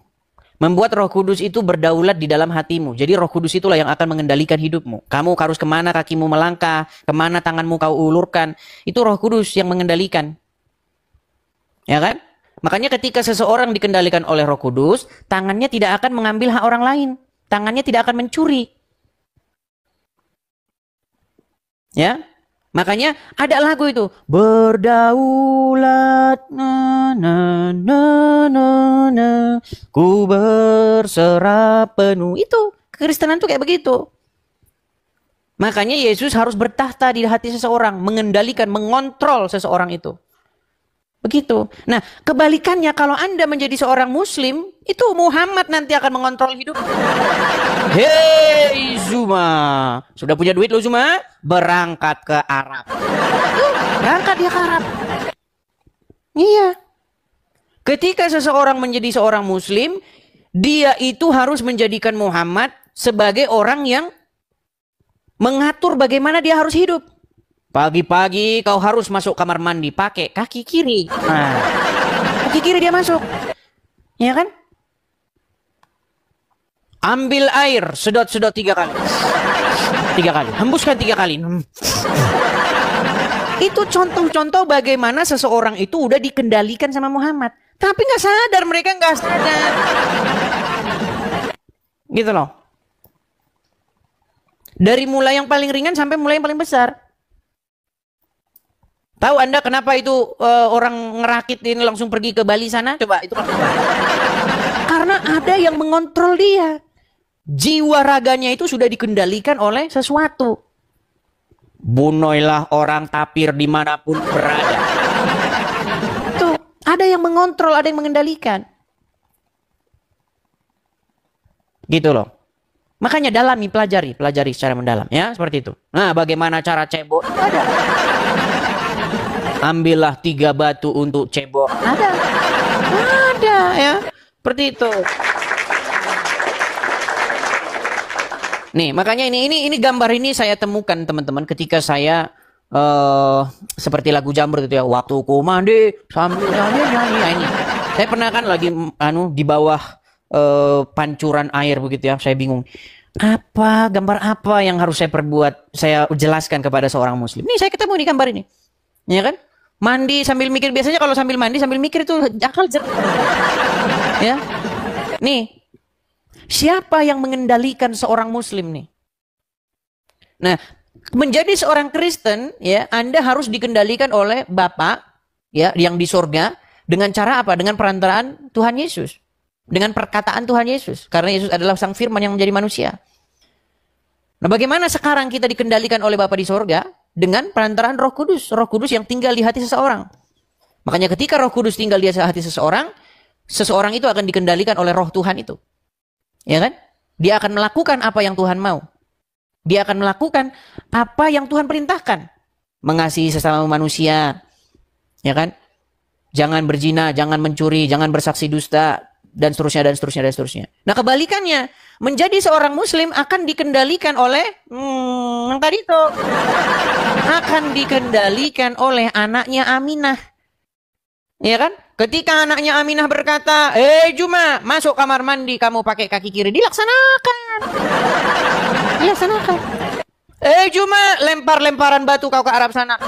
Membuat Roh Kudus itu berdaulat di dalam hatimu. Jadi Roh Kudus itulah yang akan mengendalikan hidupmu. Kamu harus kemana kakimu melangkah, kemana tanganmu kau ulurkan. Itu Roh Kudus yang mengendalikan. Ya kan? Makanya ketika seseorang dikendalikan oleh Roh Kudus, tangannya tidak akan mengambil hak orang lain. Tangannya tidak akan mencuri. Ya? Makanya ada lagu itu. Berdaulat, ku berserah penuh. Itu kekristenan tuh kayak begitu. Makanya Yesus harus bertahta di hati seseorang, mengendalikan, mengontrol seseorang itu. Begitu. Nah, kebalikannya kalau Anda menjadi seorang muslim, itu Muhammad nanti akan mengontrol hidup. Hei Zuma, sudah punya duit lo Zuma? Berangkat ke Arab. Berangkat dia ke Arab. Iya. Ketika seseorang menjadi seorang muslim, dia itu harus menjadikan Muhammad sebagai orang yang mengatur bagaimana dia harus hidup. Pagi-pagi kau harus masuk kamar mandi pakai kaki kiri. Nah, kaki kiri dia masuk. Ya kan? Ambil air, sedot 3 kali. 3 kali. Hembuskan 3 kali. Itu contoh-contoh bagaimana seseorang itu udah dikendalikan sama Muhammad. Tapi nggak sadar, mereka nggak sadar. Gitu loh. Dari mulai yang paling ringan sampai mulai yang paling besar. Tahu Anda kenapa itu orang ngerakit ini langsung pergi ke Bali sana? Coba itu karena ada yang mengontrol dia. Jiwa raganya itu sudah dikendalikan oleh sesuatu. Bunuhlah orang tapir dimanapun berada. Tuh, ada yang mengontrol, ada yang mengendalikan. Gitu loh. Makanya dalami, pelajari secara mendalam ya, seperti itu. Nah, bagaimana cara cebok? Ada. Ambillah 3 batu untuk cebok. Ada ya. Seperti itu. Nih, makanya ini gambar ini saya temukan teman-teman ketika saya seperti lagu Jamrut itu ya, waktu ku mandi sambil nyanyi ini. Saya pernah kan lagi di bawah pancuran air begitu ya, saya bingung. Gambar apa yang harus saya perbuat? Saya jelaskan kepada seorang muslim. Nih, saya ketemu di gambar ini. Ya kan? Mandi sambil mikir, biasanya kalau sambil mandi sambil mikir itu akal jernih. Ya. Nih, siapa yang mengendalikan seorang muslim nih? Nah, menjadi seorang Kristen ya, Anda harus dikendalikan oleh Bapa ya yang di surga dengan cara apa? Dengan perantaraan Tuhan Yesus. Dengan perkataan Tuhan Yesus, karena Yesus adalah sang firman yang menjadi manusia. Nah, bagaimana sekarang kita dikendalikan oleh Bapa di surga? Dengan perantaraan Roh Kudus yang tinggal di hati seseorang. Makanya ketika Roh Kudus tinggal di hati seseorang, seseorang itu akan dikendalikan oleh Roh Tuhan itu. Ya kan? Dia akan melakukan apa yang Tuhan mau. Dia akan melakukan apa yang Tuhan perintahkan. Mengasihi sesama manusia. Ya kan? Jangan berzina, jangan mencuri, jangan bersaksi dusta, dan seterusnya, dan seterusnya, dan seterusnya. Nah, kebalikannya, menjadi seorang muslim akan dikendalikan oleh yang tadi itu. Akan dikendalikan oleh anaknya Aminah. Ya kan? Ketika anaknya Aminah berkata, Juma, masuk kamar mandi, kamu pakai kaki kiri. Dilaksanakan. Dilaksanakan. Juma, lempar-lemparan batu kau ke Arab sana.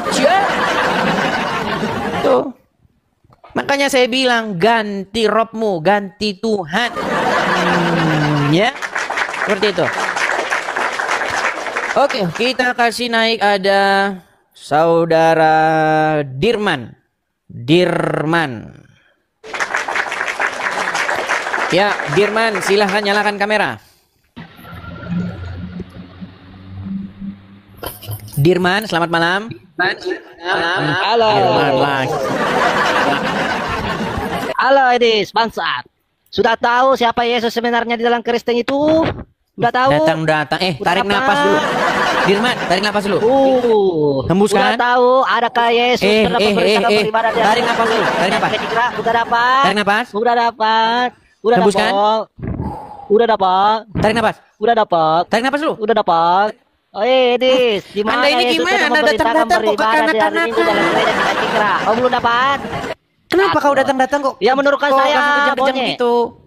Tuh. Makanya saya bilang, ganti Robmu, ganti Tuhan. Ya, seperti itu. Oke, kita kasih naik ada saudara Dirman. Ya, Dirman, silahkan nyalakan kamera. Dirman, selamat malam. Halo. Halo Edis, bangsat. Sudah tahu siapa Yesus sebenarnya di dalam Kristen itu? Sudah tahu? Datang. Tarik napas dulu. Dirman, tarik napas dulu. Hembuskan. Sudah tahu adakah Yesus dalam pemberitahuan beribadah? Tarik napas dulu. Tarik napas. Sudah dapat. Tarik napas. Sudah dapat. Udah hembuskan. Udah dapat. Tarik napas. Udah dapat. Tarik napas dulu. Udah dapat. Oh Edis, di mana Anda ini Yesus gimana? Datang-datang kok ke kanak-kanak. Oh, belum dapat. Kenapa kau datang-datang kok? Ya menurutkan saya monyet. Gitu.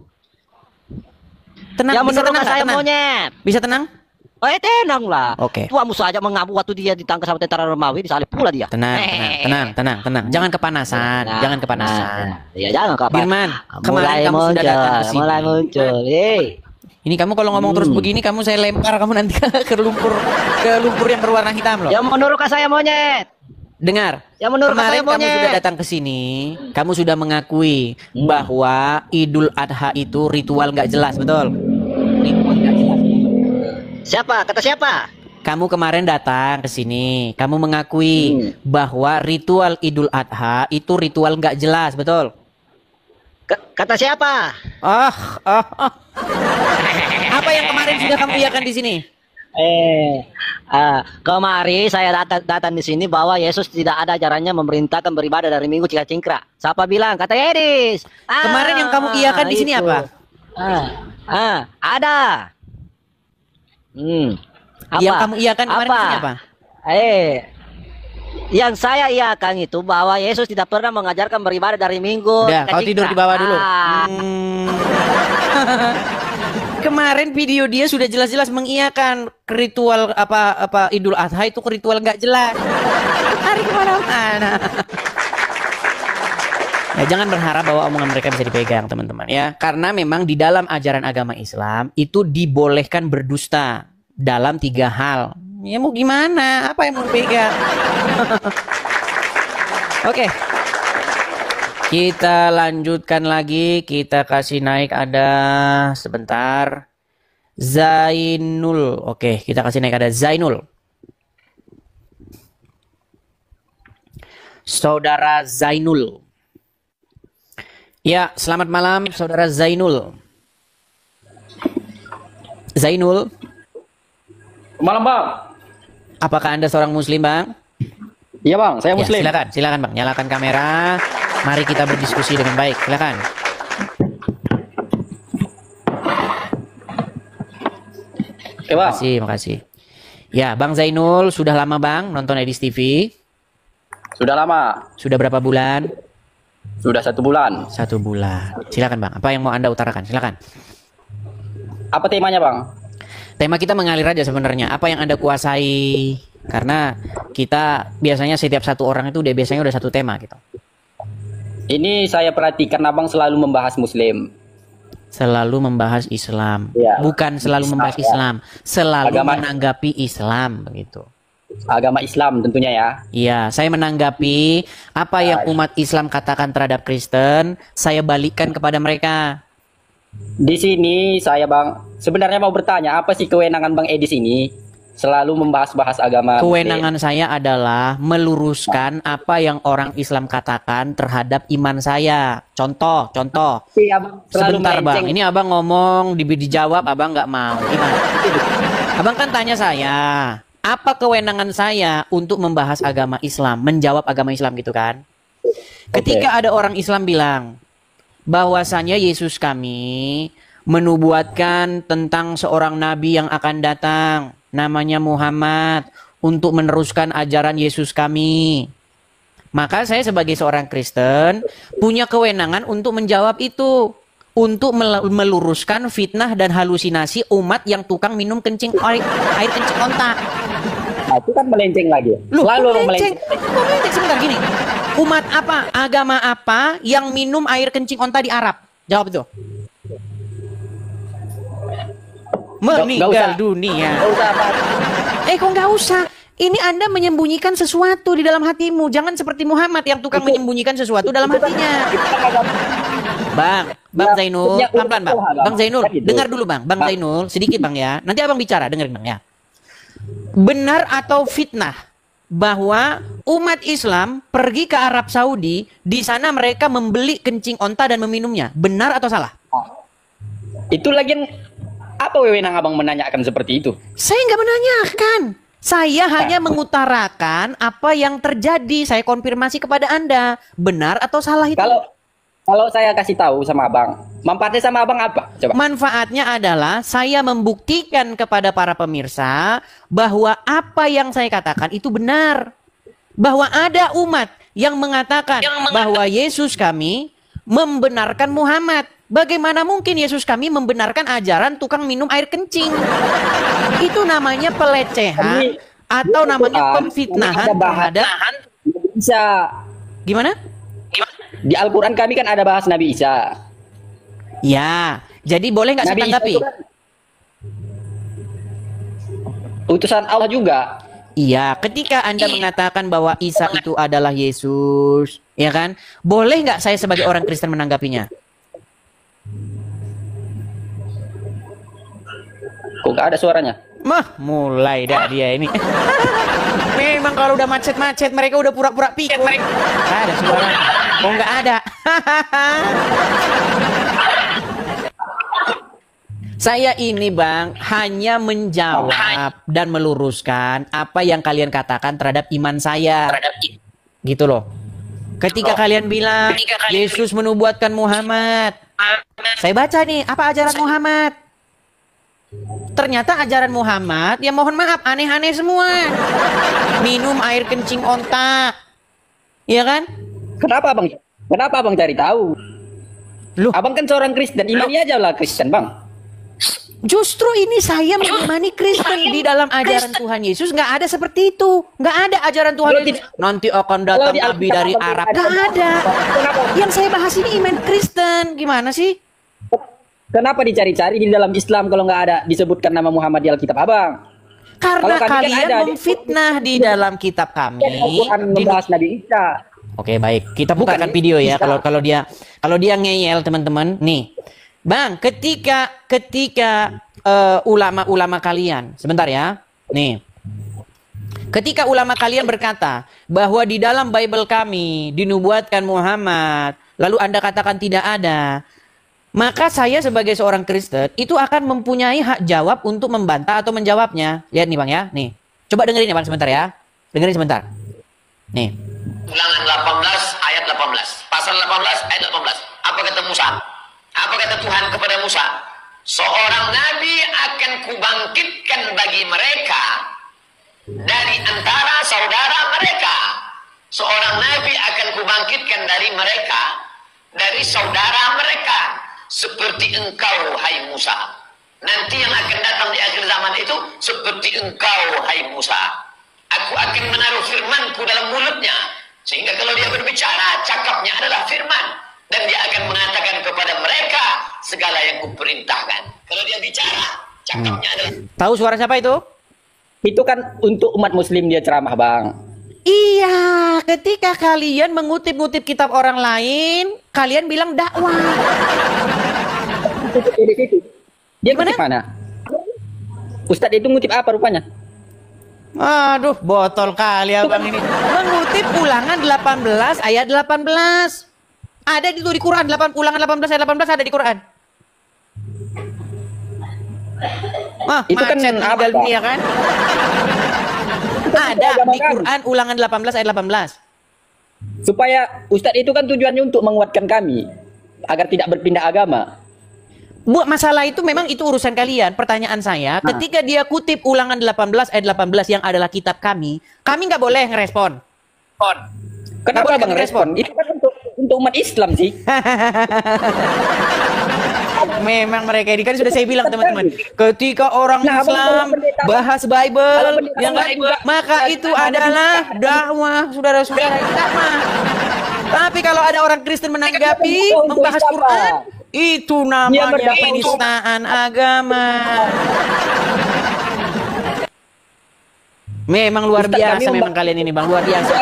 Tenang, ya menurutkan saya tenang. Monyet. Bisa tenang? Oh tenang lah. Oke. Tuamu saja mengamuk waktu dia ditangkap sama tentara Romawi, disalib pula dia. Tenang. Jangan kepanasan, jangan kepanasan. Ya jangan kepanasan. Firman, kemarin kamu sudah datang ke sini. Mulai muncul. Ini kamu kalau ngomong terus begini, kamu saya lempar kamu nanti ke lumpur yang berwarna hitam loh. Ya menurutkan saya Monyet. Dengar. Ya menurut kemarin saya kamu sudah datang ke sini, kamu sudah mengakui bahwa Idul Adha itu ritual nggak jelas, betul? Ritual nggak jelas. Siapa? Kata siapa? Kamu kemarin datang ke sini, kamu mengakui bahwa ritual Idul Adha itu ritual nggak jelas, betul? Kata siapa? Apa yang kemarin sudah kamu iyakan di sini? Kemarin saya datang di sini bahwa Yesus tidak ada ajarannya memerintahkan beribadah dari Minggu cingkrang. Siapa bilang? Kata Edis. Kemarin yang kamu iyakan di sini apa? Ada. Apa? Yang kamu iyakan kemarin di sini apa? Yang saya iyakan itu bahwa Yesus tidak pernah mengajarkan beribadah dari Minggu. Udah, kau tidur di bawah dulu. Kemarin video dia sudah jelas-jelas mengiyakan ritual apa Idul Adha itu ritual nggak jelas. Hari kemana-mana. Ya, jangan berharap bahwa omongan mereka bisa dipegang, teman-teman ya. Karena memang di dalam ajaran agama Islam itu dibolehkan berdusta dalam 3 hal. Ya mau gimana? Apa yang mau dipegang? Oke. Kita lanjutkan lagi. Kita kasih naik ada sebentar. Zainul. Oke, kita kasih naik ada Zainul. Saudara Zainul. Ya, selamat malam Saudara Zainul. Zainul. Malam, Bang. Apakah Anda seorang muslim, Bang? Iya, Bang, saya muslim. Ya, silakan, Bang. Nyalakan kamera. Mari kita berdiskusi dengan baik. Silakan. Oke, Bang. Makasih. Ya, Bang Zainul, sudah lama Bang nonton Edis TV? Sudah lama. Sudah berapa bulan? Sudah 1 bulan. 1 bulan. Silakan Bang. Apa yang mau Anda utarakan? Silakan. Apa temanya, Bang? Tema kita mengalir aja sebenarnya. Apa yang Anda kuasai? Karena kita biasanya setiap satu orang itu biasanya udah 1 tema gitu. Ini saya perhatikan Abang selalu membahas Muslim. Selalu membahas Islam. Ya. Bukan selalu membahas Islam. Selalu menanggapi Islam begitu. Agama Islam tentunya ya. Iya, saya menanggapi apa yang umat Islam katakan terhadap Kristen, saya balikkan kepada mereka. Di sini saya Bang, sebenarnya mau bertanya, apa sih kewenangan Bang Edis ini? Selalu membahas-bahas agama. Kewenangan saya adalah meluruskan apa yang orang Islam katakan terhadap iman saya. Contoh. Sebentar Bang, ini Abang ngomong, dijawab Abang nggak mau. Gimana? Abang kan tanya saya. Apa kewenangan saya untuk membahas agama Islam, menjawab agama Islam gitu kan? Ketika ada orang Islam bilang bahwasanya Yesus kami menubuatkan tentang seorang nabi yang akan datang, namanya Muhammad, untuk meneruskan ajaran Yesus kami. Maka saya sebagai seorang Kristen punya kewenangan untuk menjawab itu, untuk meluruskan fitnah dan halusinasi umat yang tukang minum air kencing onta. Nah, itu kan melenceng lagi. Selalu melenceng. Sebentar gini. Umat apa, agama apa yang minum air kencing onta di Arab? Jawab itu. Meninggal dunia. Kok nggak usah? Ini Anda menyembunyikan sesuatu di dalam hatimu. Jangan seperti Muhammad yang tukang menyembunyikan sesuatu dalam hatinya. Bang Zainul, pelan-pelan Bang. Bang Zainul, dengar dulu Bang. Bang Zainul, sedikit Bang ya. Nanti Abang bicara, dengerin Bang ya. Benar atau fitnah bahwa umat Islam pergi ke Arab Saudi, di sana mereka membeli kencing onta dan meminumnya. Benar atau salah? Itu lagi apa wewenang Abang menanyakan seperti itu? Saya nggak menanyakan. Saya hanya mengutarakan apa yang terjadi. Saya konfirmasi kepada Anda. Benar atau salah itu? Kalau saya kasih tahu sama Abang, manfaatnya sama Abang apa? Coba. Manfaatnya adalah saya membuktikan kepada para pemirsa bahwa apa yang saya katakan itu benar. Bahwa ada umat yang mengatakan bahwa Yesus kami membenarkan Muhammad. Bagaimana mungkin Yesus kami membenarkan ajaran tukang minum air kencing? Itu namanya pelecehan atau namanya pemfitnahan terhadap Isa. Gimana? Di Al-Quran kami kan ada bahas Nabi Isa. Ya, jadi boleh nggak saya tanggapi? Utusan Allah juga. Iya, ketika Anda mengatakan bahwa Isa itu adalah Yesus, ya kan? Boleh nggak saya sebagai orang Kristen menanggapinya? Kok nggak ada suaranya? Mulai dah dia ini. Memang kalau udah macet-macet mereka udah pura-pura pikir. Ada suara. Oh nggak ada. Saya ini Bang hanya menjawab dan meluruskan apa yang kalian katakan terhadap iman saya. Gitu loh. Ketika kalian bilang Yesus menubuatkan Muhammad, saya baca nih apa ajaran Muhammad. Ternyata ajaran Muhammad, ya mohon maaf, aneh-aneh semua. Minum air kencing onta. Iya kan? Kenapa Abang cari tahu? Loh, Abang kan seorang Kristen, imannya aja lah Kristen Bang. Justru ini saya menemani Kristen di dalam ajaran Tuhan Yesus nggak ada seperti itu, nggak ada ajaran Tuhan Yesus. Nanti akan datang nabi dari Arab, nggak ada. Yang saya bahas ini iman Kristen, gimana sih? Kenapa dicari-cari di dalam Islam kalau nggak ada disebutkan nama Muhammad di Alkitab Abang? Karena kalian memfitnah di dalam kitab kami. Membahas Nabi Isa. Oke, baik. Kita bukakan video ya. Kalau dia ngeyel teman-teman, nih. Bang, ketika ulama-ulama kalian, sebentar ya, nih, ketika ulama kalian berkata bahwa di dalam Bible kami dinubuatkan Muhammad, lalu Anda katakan tidak ada, maka saya sebagai seorang Kristen itu akan mempunyai hak jawab untuk membantah atau menjawabnya. Lihat nih Bang ya, nih, coba dengerin ya Bang sebentar ya, dengerin sebentar, nih. Ulangan 18 ayat 18, pasal 18 ayat 18. Apa kata Musa? Apa kata Tuhan kepada Musa? Seorang nabi akan kubangkitkan bagi mereka dari antara saudara mereka. Seorang nabi akan kubangkitkan dari mereka, dari saudara mereka, seperti engkau, hai Musa. Nanti yang akan datang di akhir zaman itu seperti engkau, hai Musa. Aku akan menaruh firmanku dalam mulutnya, sehingga kalau dia berbicara, cakapnya adalah firman. Dan dia akan mengatakan kepada mereka segala yang kuperintahkan. Kalau dia bicara, cakapnya adalah... Tahu suara siapa itu? Itu kan untuk umat muslim dia ceramah Bang. Iya, ketika kalian mengutip-ngutip kitab orang lain, kalian bilang dakwah. Dia ngutip mana? Ustadz itu ngutip apa rupanya? Aduh, botol kali abang ini. Mengutip ulangan 18 ayat 18. Ada di Quran, ulangan 18 ayat 18 ada di Quran. Itu kan meninggal dunia kan? Ada di Quran ulangan 18 ayat 18. Supaya Ustadz itu kan tujuannya untuk menguatkan kami agar tidak berpindah agama. Bu, masalah itu memang itu urusan kalian. Pertanyaan saya, ketika dia kutip ulangan 18 ayat 18 yang adalah kitab kami nggak boleh ngerespon. Kenapa Bang respon? Itu kan untuk umat Islam sih. Memang mereka ini kan sudah saya bilang teman-teman, ketika orang Islam bahas Bible yang maka itu adalah dakwah saudara-saudara kita mah. Tapi kalau ada orang Kristen menanggapi membahas Quran, itu namanya penistaan agama. Memang luar biasa memang kalian ini Bang, luar biasa.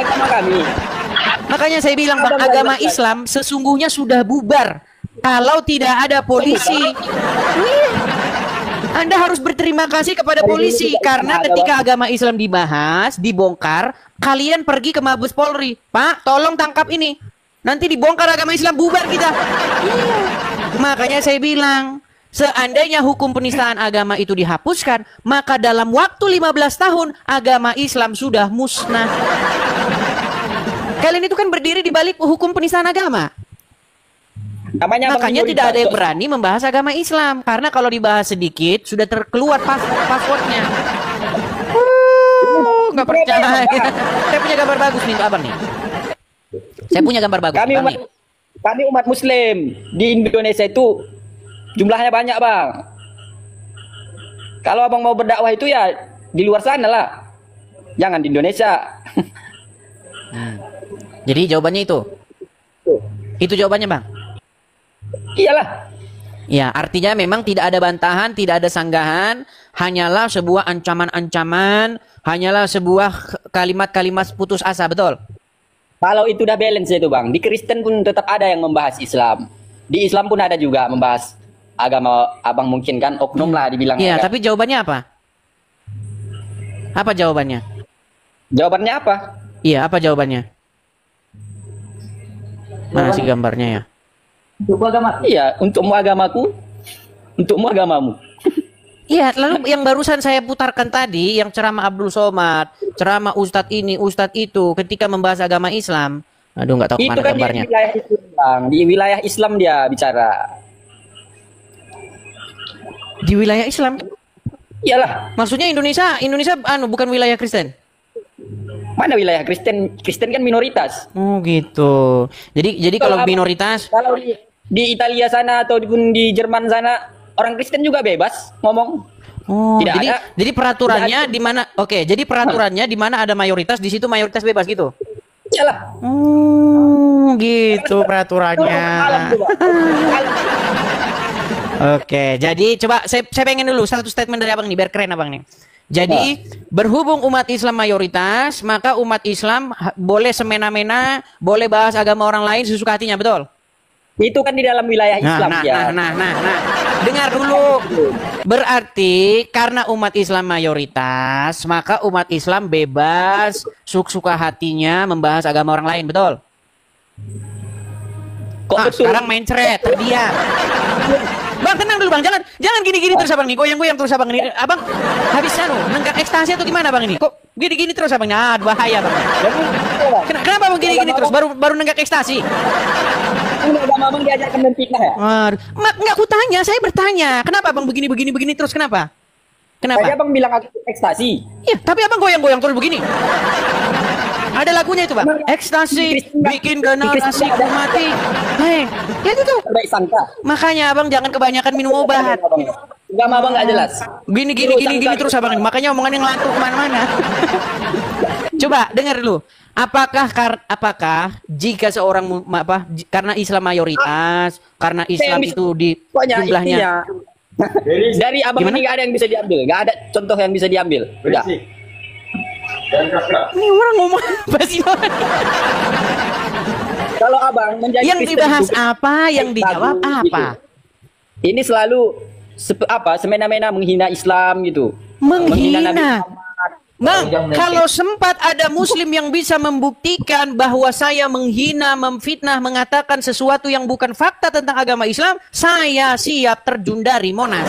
Makanya saya bilang Bang, agama Islam sesungguhnya sudah bubar kalau tidak ada polisi. Anda harus berterima kasih kepada polisi karena ketika agama Islam dibahas, dibongkar, kalian pergi ke Mabes Polri. Pak, tolong tangkap ini. Nanti dibongkar agama Islam, bubar kita. Makanya saya bilang, seandainya hukum penistaan agama itu dihapuskan, maka dalam waktu 15 tahun agama Islam sudah musnah. Kalian itu kan berdiri di balik hukum penistaan agama. Makanya tidak ada yang berani membahas agama Islam karena kalau dibahas sedikit sudah terkeluar passwordnya. Nggak percaya. Saya punya gambar bagus nih Abang nih. Saya punya gambar bagus. Kami umat Muslim di Indonesia itu jumlahnya banyak Bang. Kalau Abang mau berdakwah itu ya di luar sana lah, jangan di Indonesia. Jadi jawabannya itu. Itu jawabannya Bang. Iyalah. Ya, artinya memang tidak ada bantahan, tidak ada sanggahan, hanyalah sebuah ancaman-ancaman, hanyalah sebuah kalimat-kalimat putus asa, betul? Kalau itu udah balance itu Bang, di Kristen pun tetap ada yang membahas Islam. Di Islam pun ada juga membahas agama Abang mungkin kan oknum lah dibilang. Iya, tapi jawabannya apa? Apa jawabannya? Jawabannya apa? Iya, apa jawabannya? Mana sih gambarnya ya? Untuk agama. Iya, untukmu agamaku, untukmu agamamu. Iya, lalu yang barusan saya putarkan tadi, yang ceramah Abdul Somad, ceramah Ustadz ini, Ustadz itu, ketika membahas agama Islam, aduh nggak tahu mana gambarnya. Di wilayah Islam, di wilayah Islam dia bicara. Di wilayah Islam? Iyalah. Maksudnya Indonesia bukan wilayah Kristen? Mana wilayah Kristen? Kristen kan minoritas. Oh gitu. Jadi kalau minoritas, kalau di Italia sana ataupun di Jerman sana orang Kristen juga bebas ngomong. Oh, Tidak ada. jadi peraturannya di mana? Oke, jadi peraturannya di mana ada mayoritas, di situ mayoritas bebas gitu. Iyalah. Gitu peraturannya. Oke, jadi coba saya pengen dulu satu statement dari abang nih, biar keren abang nih. Jadi berhubung umat Islam mayoritas, maka umat Islam boleh semena-mena, boleh bahas agama orang lain sesuka hatinya, betul? Itu kan di dalam wilayah Islam ya. Dengar dulu. Berarti karena umat Islam mayoritas, maka umat Islam bebas suka hatinya membahas agama orang lain, betul? Kok betul? Sekarang main ceret, terdiam. Bang, tenang dulu bang, jangan gini-gini terus abang nih, goyang-goyang terus abang nih. Abang habis nenggak ekstasi atau gimana bang ini? Kok gini-gini terus abang? Ah, bahaya bang. Kenapa bang gini-gini terus? Baru nenggak ekstasi. Agama abang diajarkan memfitnah ya? Enggak, aku tanya, saya bertanya. Kenapa abang begini terus? Kenapa? Tadi abang bilang aku ekstasi. Iya, tapi abang goyang-goyang terus begini. Ada lagunya itu bang, ekstasi bikin generasiku mati. Hei, ya itu. Baik sangka. Makanya abang jangan kebanyakan minum obat. Agama abang nggak jelas. Gini terus abang. Makanya omongannya ngelantur kemana-mana. Coba dengar dulu. Apakah jika seorang karena Islam mayoritas, karena Islam itu di jumlahnya dari abang ini nggak ada yang bisa diambil, nggak ada contoh yang bisa diambil. Udah. Ini orang ngomong apa sih? Kalau abang menjadi yang Kristen dibahas juga, apa, yang dijawab apa? Gitu. Ini selalu semena-mena menghina Islam gitu. Menghina. Bang, kalau sempat ada muslim yang bisa membuktikan bahwa saya menghina, memfitnah, mengatakan sesuatu yang bukan fakta tentang agama Islam, saya siap terjun dari Monas.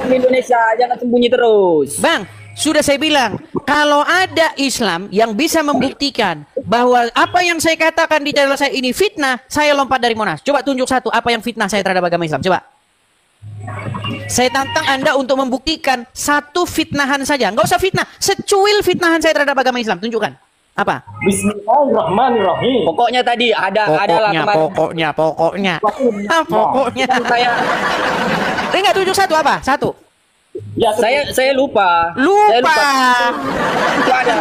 Indonesia jangan sembunyi terus. Bang, sudah saya bilang, kalau ada Islam yang bisa membuktikan bahwa apa yang saya katakan di channel saya ini fitnah, saya lompat dari Monas. Coba tunjuk satu apa yang fitnah saya terhadap agama Islam. Coba. Saya tantang Anda untuk membuktikan satu fitnahan saja. Nggak usah fitnah, secuil fitnahan saya terhadap agama Islam. Tunjukkan. Apa? Bismillahirrahmanirrahim. Pokoknya tadi adalah kemarin. Pokoknya. Saya enggak tunjuk satu apa? Satu. Ya, saya lupa. Itu ada.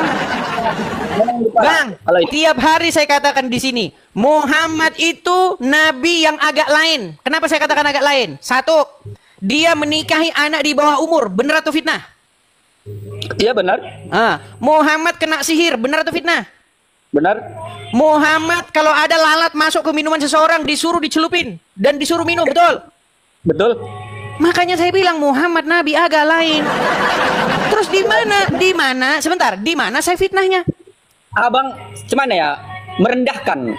Bang, tiap hari saya katakan di sini, Muhammad itu nabi yang agak lain. Kenapa saya katakan agak lain? Satu, dia menikahi anak di bawah umur. Benar atau fitnah? Iya benar. Muhammad kena sihir. Benar atau fitnah? Benar. Muhammad kalau ada lalat masuk ke minuman seseorang disuruh dicelupin dan disuruh minum. Betul? Betul. Makanya saya bilang Muhammad nabi agak lain. Terus di mana? Sebentar, di mana saya fitnahnya? Abang gimana ya? Merendahkan.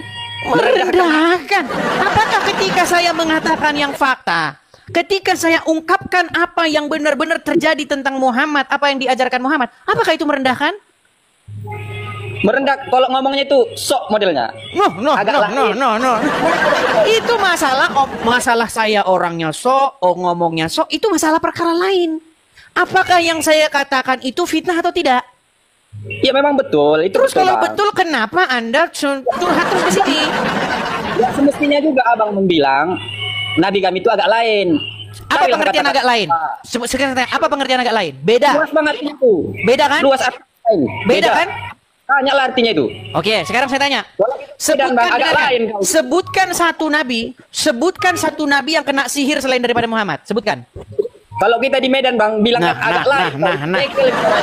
Apakah ketika saya mengatakan yang fakta, ketika saya ungkapkan apa yang benar-benar terjadi tentang Muhammad, apa yang diajarkan Muhammad, apakah itu merendahkan? Merendah kalau ngomongnya itu sok modelnya. No. Itu masalah saya orangnya sok, ngomongnya sok, itu masalah perkara lain. Apakah yang saya katakan itu fitnah atau tidak? Ya memang betul. Itu terus betul, kalau Bang. betul kenapa Anda curhat terus ke sini? Ya semestinya juga abang membilang nabi kami itu agak lain. Apa pengertian agak lain? Apa pengertian agak lain? Beda. Luas banget itu. Beda kan? Luas arti lain. Beda kan? Tanyalah artinya itu. Oke, sekarang saya tanya. Sebutkan satu nabi yang kena sihir selain daripada Muhammad. Sebutkan. Kalau kita di Medan bang bilang agak lain.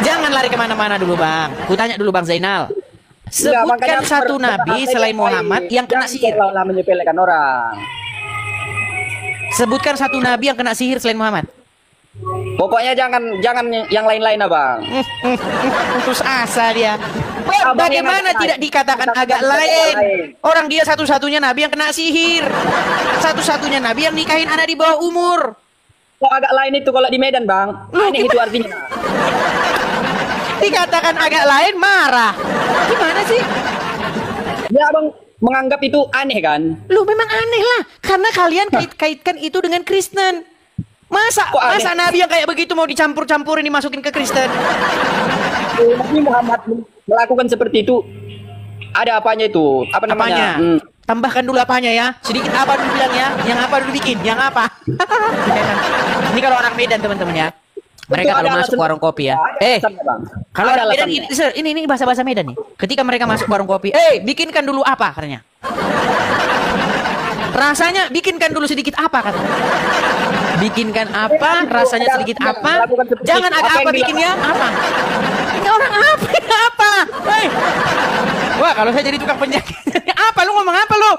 Jangan lari kemana-mana dulu bang. Kutanya dulu bang Zainal. Sebutkan satu nabi selain Muhammad yang kena sihir. Menyepelekan orang. Sebutkan satu nabi yang kena sihir selain Muhammad. Pokoknya jangan yang lain-lain abang. Putus asa dia. Bagaimana tidak dikatakan agak lain? Orang dia satu-satunya nabi yang kena sihir. Satu-satunya nabi yang nikahin anak di bawah umur. Kok agak lain itu kalau di Medan bang? Aneh itu artinya. Dikatakan agak lain marah. Gimana sih? Ya abang menganggap itu aneh kan? Lu memang aneh lah. Karena kalian kaitkan itu dengan Kristen. Masa nabi yang kayak begitu mau dicampur-campurin dimasukin ke Kristen? Nabi Muhammad melakukan seperti itu. Ada apanya itu? Apa namanya? tambahkan dulu apanya ya. Sedikit apa dulu bilang ya. Yang apa dulu bikin, yang apa. Ini kalau orang Medan teman-teman ya. Mereka kalau masuk warung kopi ya. Kalau orang Medan ini bahasa-bahasa Medan nih. Ketika mereka masuk warung kopi, bikinkan dulu apa katanya. Rasanya bikinkan dulu sedikit apa katanya. Bikinkan apa, rasanya sedikit apa. Jangan ada apa bikinnya apa. Ini orang apa? Hei. Wah, kalau saya jadi tukang penyakit. Apa lu ngomong apa lu?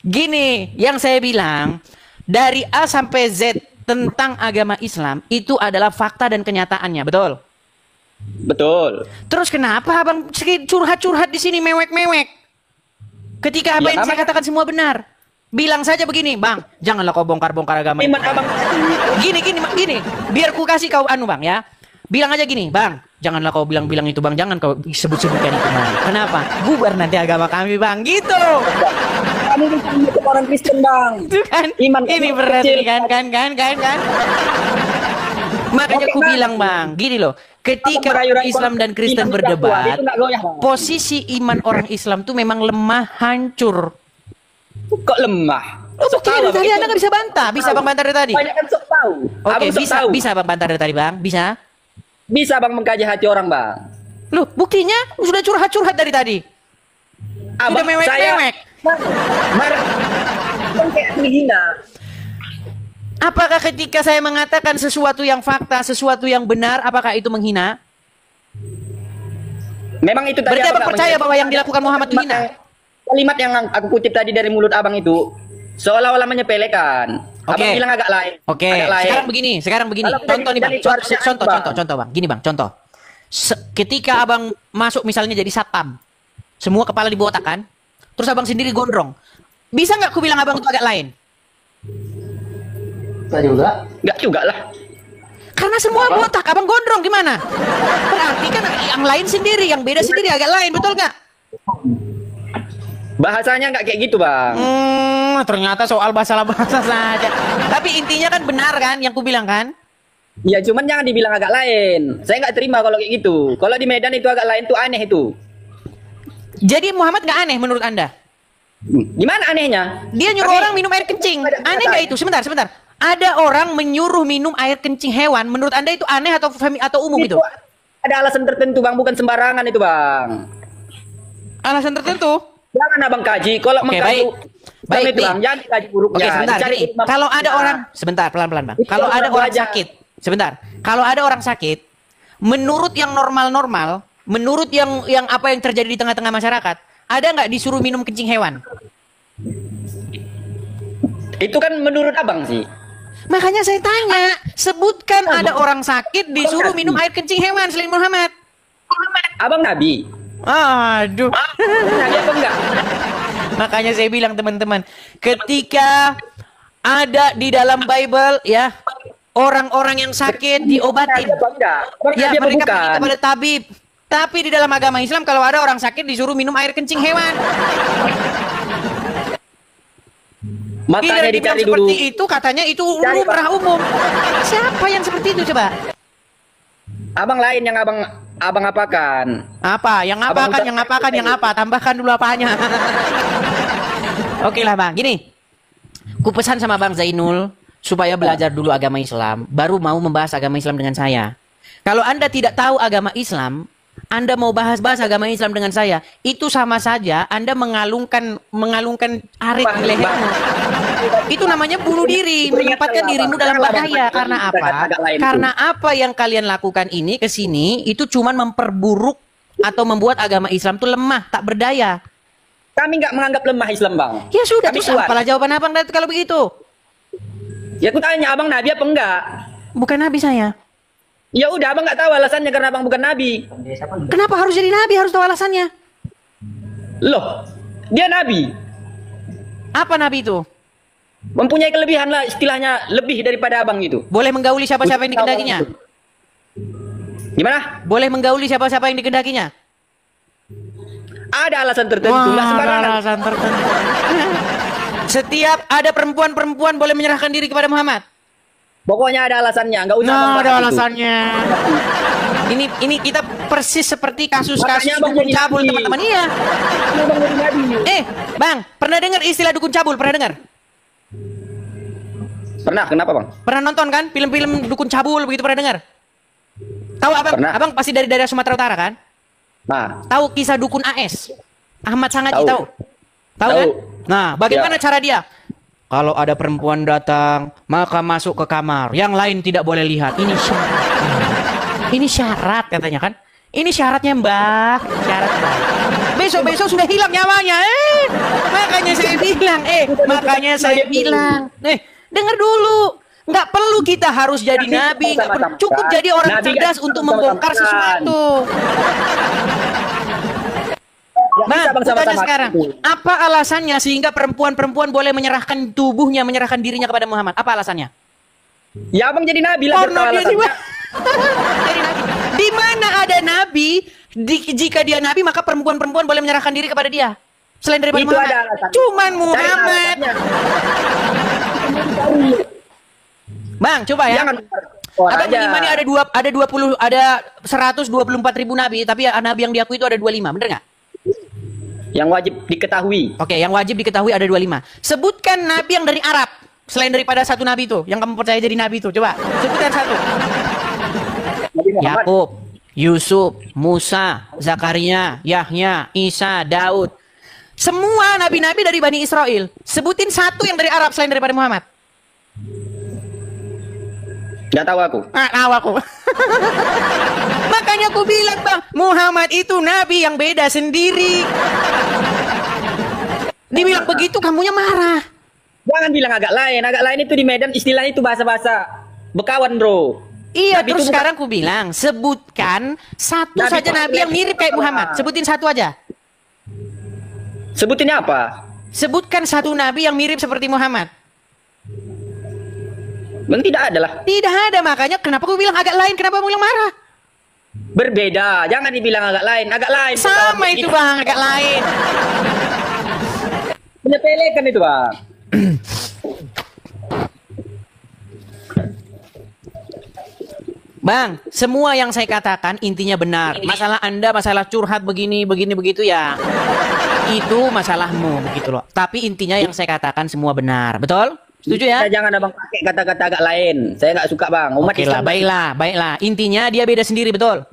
Gini, yang saya bilang dari A sampai Z tentang agama Islam itu adalah fakta dan kenyataannya, betul? Betul. Terus kenapa abang curhat-curhat di sini mewek-mewek? Ketika apa yang saya katakan semua benar. Bilang saja begini, Bang, janganlah kau bongkar-bongkar agama. Gini, biar ku kasih kau Bang ya. Bilang aja gini, Bang, janganlah kau bilang-bilang itu, Bang, jangan kau sebut-sebutkan itu, Bang. Kenapa? Bubar nanti agama kami, Bang, gitu. Kami bukan orang Kristen, Bang. Itu kan, iman ini berarti kan. Makanya aku bilang, Bang, gini loh. Ketika Islam dan Kristen berdebat, posisi iman orang Islam tuh memang lemah, hancur. Kok lemah? Bukti dari tadi Anda nggak bisa bantah. Bisa Bang bantah dari tadi? Banyak kan sok tahu. Oke, bisa Bang bantah dari tadi, Bang? Bisa? Bisa Bang mengkaji hati orang, Bang. Loh, buktinya sudah curhat-curhat dari tadi. Sudah mewek-mewek. Kayak menghina. Apakah ketika saya mengatakan sesuatu yang fakta, sesuatu yang benar, apakah itu menghina? Memang itu tadi. Berarti Abang percaya bahwa yang dilakukan Muhammad itu hina? Kalimat yang aku kutip tadi dari mulut Abang itu seolah-olah menyepelekan. Abang bilang agak lain. Oke. Sekarang begini. Contoh nih, Bang. Contoh, Bang. Gini, Bang, contoh. Ketika Abang masuk misalnya jadi satpam, semua kepala dibotak kan? Terus Abang sendiri gondrong. Bisa nggak aku bilang Abang itu agak lain? Nggak juga lah. Karena semua botak, Abang gondrong gimana? Berarti kan yang lain sendiri, yang beda sendiri agak lain, betul nggak? Bahasanya nggak kayak gitu, Bang. Ternyata soal bahasa saja. Tapi intinya kan benar kan yang ku bilang kan? Ya cuman jangan dibilang agak lain. Saya nggak terima kalau kayak gitu. Kalau di Medan itu agak lain tuh aneh itu. Jadi Muhammad nggak aneh menurut Anda? Gimana anehnya? Dia nyuruh orang minum air kencing. Aneh nggak itu? Sebentar. Ada orang menyuruh minum air kencing hewan. Menurut Anda itu aneh atau umum itu? Ada alasan tertentu, Bang. Bukan sembarangan itu, Bang. Alasan tertentu? Jangan Abang kaji. Kalau mengkaji baik itu, Bang, jangan kaji buruknya. Oke, sebentar. Kalau ada orang, sebentar, pelan-pelan, Bang. Kalau ada orang sakit, sebentar. Kalau ada orang sakit, menurut yang normal-normal, menurut yang apa yang terjadi di tengah-tengah masyarakat, ada nggak disuruh minum kencing hewan? Itu kan menurut Abang sih. Makanya saya tanya, sebutkan ada orang sakit disuruh minum air kencing hewan selain Muhammad. Abang Nabi. Aduh. Nabi apa enggak? Makanya saya bilang teman-teman, ketika ada di dalam Bible ya, orang-orang yang sakit diobatin. Ya, mereka pergi kepada tabib. Tapi di dalam agama Islam kalau ada orang sakit disuruh minum air kencing hewan. Makanya dicari dulu. Seperti itu katanya itu lumrah umum. Siapa yang seperti itu coba? Abang lain yang abang apakan? Apa? Yang apakan? Yang apa? Tambahkan dulu apanya. Oke lah Bang, gini. Ku pesan sama Bang Zainul supaya belajar dulu agama Islam, baru mau membahas agama Islam dengan saya. Kalau Anda tidak tahu agama Islam, Anda mau bahas agama Islam dengan saya, itu sama saja Anda mengalungkan arit di lehermu. Itu namanya bunuh diri, menempatkan dirimu dalam bahaya. Karena apa? Karena apa yang kalian lakukan ini ke sini itu cuma memperburuk atau membuat agama Islam itu lemah, tak berdaya. Kami nggak menganggap lemah Islam, Bang. Ya sudah, terus apalah jawaban Abang kalau begitu? Ya aku tanya, Abang Nabi apa enggak? Bukan Nabi saya. Ya udah, Abang nggak tahu alasannya karena Abang bukan Nabi. Kenapa harus jadi Nabi? Harus tahu alasannya. Loh, dia Nabi. Apa Nabi itu? Mempunyai kelebihan lah, istilahnya lebih daripada Abang itu. Boleh menggauli siapa-siapa yang dikehendakinya? Gimana? Boleh menggauli siapa-siapa yang dikehendakinya? Ada alasan tertentu. Alasan tertentu. Setiap ada perempuan-perempuan boleh menyerahkan diri kepada Muhammad. Pokoknya ada alasannya, nggak usah. Ada alasannya. Ini kita persis seperti kasus-kasus Makanya Bang dukun jadi cabul nabi. teman-teman. Iya. Bang jadi nabi. Bang, pernah dengar istilah dukun cabul? Pernah dengar? Pernah, kenapa Bang? Pernah nonton kan film-film dukun cabul begitu, pernah dengar? Tahu abang? Pernah. Abang pasti dari daerah Sumatera Utara kan? Nah, Tahu kisah dukun AS? Ahmad Sangaji Tahu. tahu? Tahu Tahu. kan? Nah, bagaimana Ya. cara dia? Kalau ada perempuan datang, maka masuk ke kamar. Yang lain tidak boleh lihat. Ini syarat. Ini syarat katanya kan? Ini syaratnya Mbah. Syarat Mbah. Besok-besok sudah hilang nyawanya. Makanya saya bilang. Makanya saya bilang. Dengar dulu. Nggak perlu kita harus jadi nabi. Nggak perlu. Cukup jadi orang Nabi cerdas kan untuk sama-sama membongkar kan. sesuatu. Bang, Bang, sama-sama tanya sekarang, itu. apa alasannya sehingga perempuan-perempuan boleh menyerahkan tubuhnya, menyerahkan dirinya kepada Muhammad? Apa alasannya? Ya Abang jadi nabi lah. Porno dia di Di mana ada nabi? Jika dia nabi, maka perempuan-perempuan boleh menyerahkan diri kepada dia. Selain daripada Itu Muhammad. ada alasan. Cuman Muhammad. Bang, coba ya. Jangan Abang beriman ada 124.000 nabi, tapi nabi yang diakui itu ada 25, bener nggak? Yang wajib diketahui. Oke, yang wajib diketahui ada 25. Sebutkan nabi yang dari Arab selain daripada satu nabi itu, yang kamu percaya jadi nabi itu. Coba, sebutkan satu. Yakub, Yusuf, Musa, Zakaria, Yahya, Isa, Daud. Semua nabi-nabi dari Bani Israel. Sebutin satu yang dari Arab selain daripada Muhammad. Nggak tahu aku. Tahu aku. Makanya aku bilang Bang, Muhammad itu nabi yang beda sendiri. Dibilang begitu kamunya marah. Jangan bilang agak lain. Agak lain itu di Medan istilahnya itu bahasa-bahasa Bekawan, bro. Iya, Nabi terus itu sekarang aku bilang, sebutkan satu Nabi saja itu nabi yang mirip kayak Muhammad. Sebutin satu aja. Sebutinnya apa? Sebutkan satu nabi yang mirip seperti Muhammad. Bang, tidak ada lah. Tidak ada, makanya kenapa aku bilang agak lain, kenapa aku bilang marah? Berbeda, jangan dibilang agak lain. Agak lain. Sama itu Bang, agak lain. Menyepelekan itu Bang. Bang, semua yang saya katakan intinya benar. Masalah Anda, masalah curhat begini, begitu ya. Itu masalahmu, begitu loh. Tapi intinya yang saya katakan semua benar. Betul? Setuju ya? Jangan abang pakai kata-kata agak lain. Saya nggak suka bang. Umat Oke lah, Islam baiklah. Intinya dia beda sendiri, betul?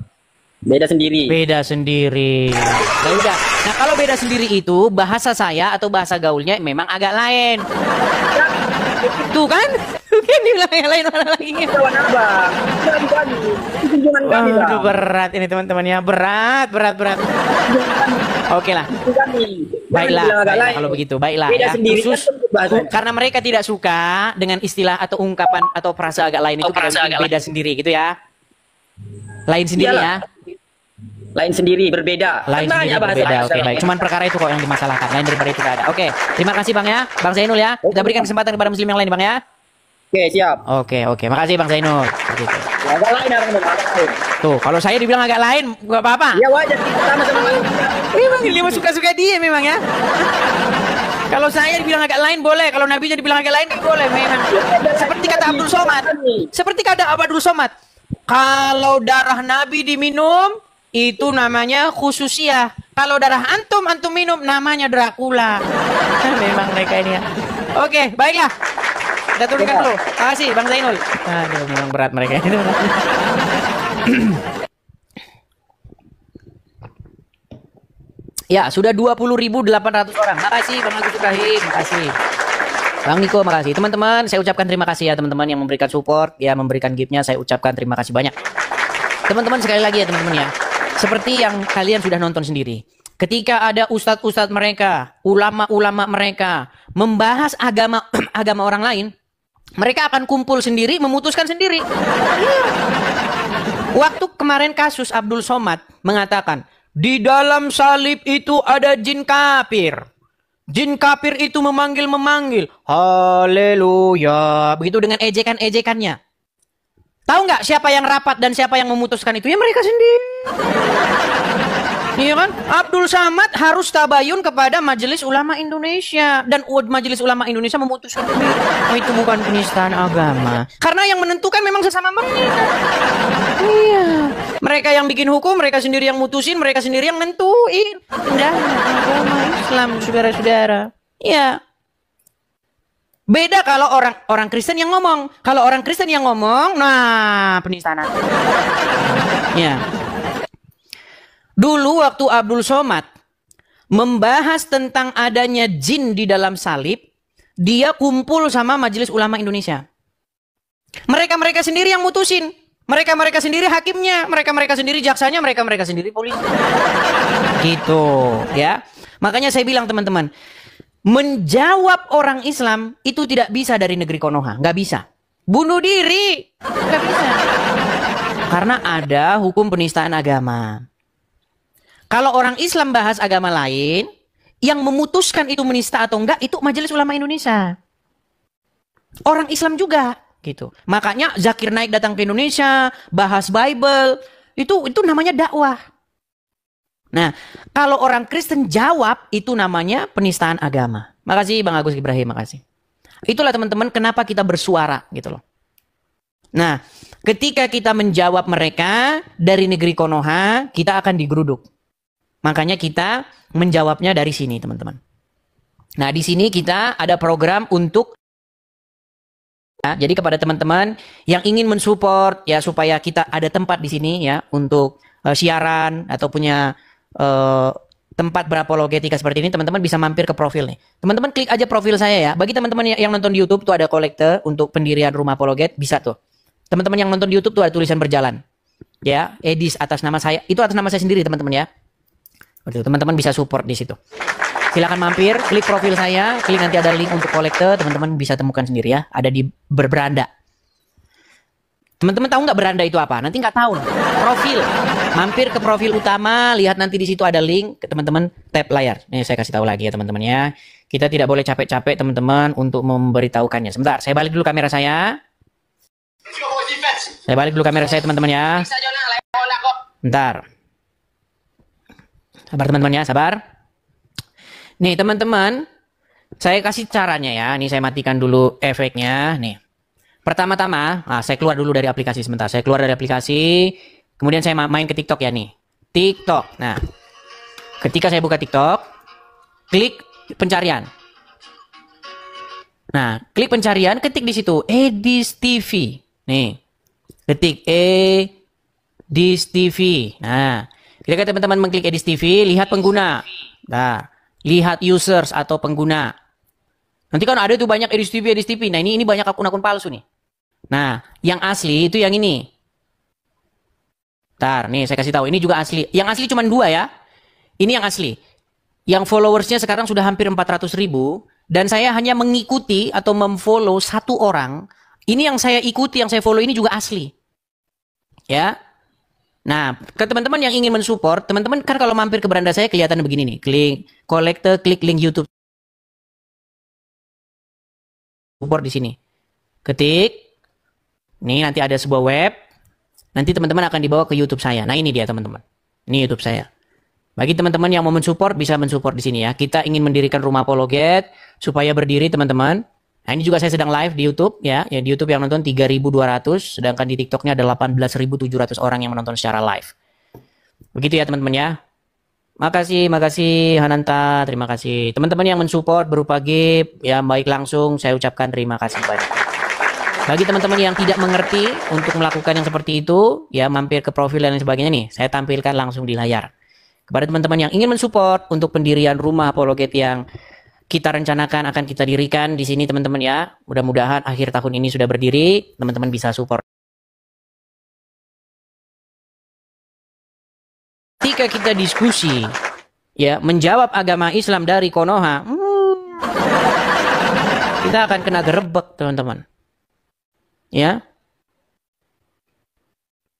Beda sendiri. Beda sendiri. Nah, udah. Nah, kalau beda sendiri itu bahasa saya atau bahasa gaulnya memang agak lain. Tuh kan? Kan dibilang yang lain mana lagi? Kawan abang. Aduh, berat ini teman-teman ya. Berat. Oke lah. Baiklah, kalau begitu. Baiklah Beda ya. sendiri Khusus karena mereka tidak suka dengan istilah atau ungkapan atau frasa agak lain itu beda sendiri gitu ya. Lain sendiri ya. Lain sendiri, berbeda. Lain sendiri berbeda. Oke, baik. Cuman perkara itu kok yang dimasalahkan. Lain daripada itu tidak ada. Oke, terima kasih Bang ya. Bang Zainul ya. Kita berikan kesempatan kepada muslim yang lain Bang ya. Oke, siap. Oke. Makasih Bang Zainul. Begitu. Agak lain abang. Tuh, kalau saya dibilang agak lain, gak apa-apa. Ya wajar, kita sama-sama manusia. Memang dia suka-suka dia memang ya. Kalau saya dibilang agak lain boleh, kalau Nabi dibilang agak lain boleh memang. Seperti kata Abdul Somad. Kalau darah Nabi diminum, itu namanya khususiyah. Kalau darah antum minum, namanya Dracula. Memang mereka ini ya. Oke, baiklah. Kita turunkan dulu. Terima kasih Bang Zainul. Aduh, memang berat mereka itu. Ya, sudah 20.800 orang. Makasih Bang Agus Ibrahim. Makasih. Bang Niko, makasih. Teman-teman, saya ucapkan terima kasih ya teman-teman yang memberikan support, ya memberikan gift-nya, saya ucapkan terima kasih banyak. Teman-teman sekali lagi ya teman-teman ya. Seperti yang kalian sudah nonton sendiri. Ketika ada ustadz-ustadz mereka, ulama-ulama mereka membahas agama agama orang lain, mereka akan kumpul sendiri, memutuskan sendiri. Waktu kemarin kasus Abdul Somad mengatakan, di dalam salib itu ada jin kafir. Jin kafir itu memanggil. Haleluya. Begitu dengan ejekan-ejekannya. Tahu nggak siapa yang rapat dan siapa yang memutuskan itu? Ya mereka sendiri. Iya kan? Abdul Samad harus tabayun kepada Majelis Ulama Indonesia, dan Majelis Ulama Indonesia memutuskan itu bukan penistaan agama. Karena yang menentukan memang sesama mereka. Iya. Mereka yang bikin hukum, mereka sendiri yang mutusin, mereka sendiri yang nentuin. Dan agama Islam, saudara-saudara. Iya. Beda kalau orang Kristen yang ngomong. Kalau orang Kristen yang ngomong, nah penistaan agama. Ya. Dulu waktu Abdul Somad membahas tentang adanya jin di dalam salib, dia kumpul sama Majelis Ulama Indonesia. Mereka sendiri yang mutusin. Mereka sendiri hakimnya, mereka sendiri jaksanya, mereka sendiri polisi. Gitu, ya. Makanya saya bilang teman-teman, menjawab orang Islam itu tidak bisa dari negeri Konoha, nggak bisa. Bunuh diri, nggak bisa. Karena ada hukum penistaan agama. Kalau orang Islam bahas agama lain, yang memutuskan itu menista atau enggak, itu Majelis Ulama Indonesia. Orang Islam juga, gitu. Makanya Zakir Naik datang ke Indonesia, bahas Bible, itu namanya dakwah. Nah, kalau orang Kristen jawab, itu namanya penistaan agama. Makasih Bang Agus Ibrahim, makasih. Itulah teman-teman kenapa kita bersuara, gitu loh. Nah, ketika kita menjawab mereka dari negeri Konoha, kita akan digeruduk. Makanya kita menjawabnya dari sini, teman-teman. Nah, di sini kita ada program untuk jadi kepada teman-teman yang ingin mensupport ya supaya kita ada tempat di sini ya untuk siaran atau punya tempat berapologetika seperti ini, teman-teman bisa mampir ke profil nih. Teman-teman klik aja profil saya ya. Bagi teman-teman yang nonton di YouTube tuh ada kolekte untuk pendirian rumah apologet, bisa tuh. Teman-teman yang nonton di YouTube tuh ada tulisan berjalan. Ya, Edis atas nama saya. Itu atas nama saya sendiri, teman-teman ya. Teman-teman bisa support di situ. Silakan mampir, klik profil saya, klik nanti ada link untuk kolekte, teman-teman bisa temukan sendiri ya. Ada di berberanda. Teman-teman tahu nggak beranda itu apa? Nanti nggak tahu. Profil, mampir ke profil utama, lihat nanti di situ ada link, teman-teman tap layar. Ini saya kasih tahu lagi ya teman-teman ya. Kita tidak boleh capek-capek teman-teman untuk memberitahukannya. Sebentar, saya balik dulu kamera saya. Saya balik dulu kamera saya teman-teman ya. Bentar. Sabar teman-teman ya, sabar. Nih teman-teman, saya kasih caranya ya. Nih saya matikan dulu efeknya. Nih. Pertama-tama, saya keluar dulu dari aplikasi sebentar. Saya keluar dari aplikasi, kemudian saya main ke TikTok ya nih. TikTok. Nah, ketika saya buka TikTok, klik pencarian. Nah, klik pencarian, ketik di situ Edis TV. Nih, ketik Edis TV. Nah, ketika teman-teman mengklik Edis TV, lihat pengguna. Nah, lihat users atau pengguna. Nanti kan ada tuh banyak Edis TV. Nah, ini banyak akun-akun palsu nih. Nah, yang asli itu yang ini. Ntar, nih saya kasih tahu. Ini juga asli. Yang asli cuma 2 ya. Ini yang asli. Yang followersnya sekarang sudah hampir 400.000. Dan saya hanya mengikuti atau memfollow 1 orang. Ini yang saya ikuti, yang saya follow ini juga asli. Ya. Nah, ke teman-teman yang ingin mensupport, teman-teman kan kalau mampir ke beranda saya kelihatan begini nih. Klik kolekte, klik link YouTube. Support di sini. Ketik. Nih nanti ada sebuah web. Nanti teman-teman akan dibawa ke YouTube saya. Nah, ini dia teman-teman. Ini YouTube saya. Bagi teman-teman yang mau mensupport bisa mensupport di sini ya. Kita ingin mendirikan rumah apologet supaya berdiri teman-teman. Nah, ini juga saya sedang live di YouTube ya. Ya di YouTube yang nonton 3.200, sedangkan di TikToknya ada 18.700 orang yang menonton secara live. Begitu ya teman-teman ya. Makasih Hananta, terima kasih. Teman-teman yang mensupport berupa gift ya baik langsung, saya ucapkan terima kasih banyak. Bagi teman-teman yang tidak mengerti untuk melakukan yang seperti itu, ya mampir ke profil dan lain sebagainya nih, saya tampilkan langsung di layar. Kepada teman-teman yang ingin mensupport untuk pendirian rumah apologet yang kita rencanakan akan kita dirikan di sini teman-teman ya. Mudah-mudahan akhir tahun ini sudah berdiri, teman-teman bisa support. Ketika kita diskusi, ya menjawab agama Islam dari Konoha, kita akan kena gerebek teman-teman. Ya,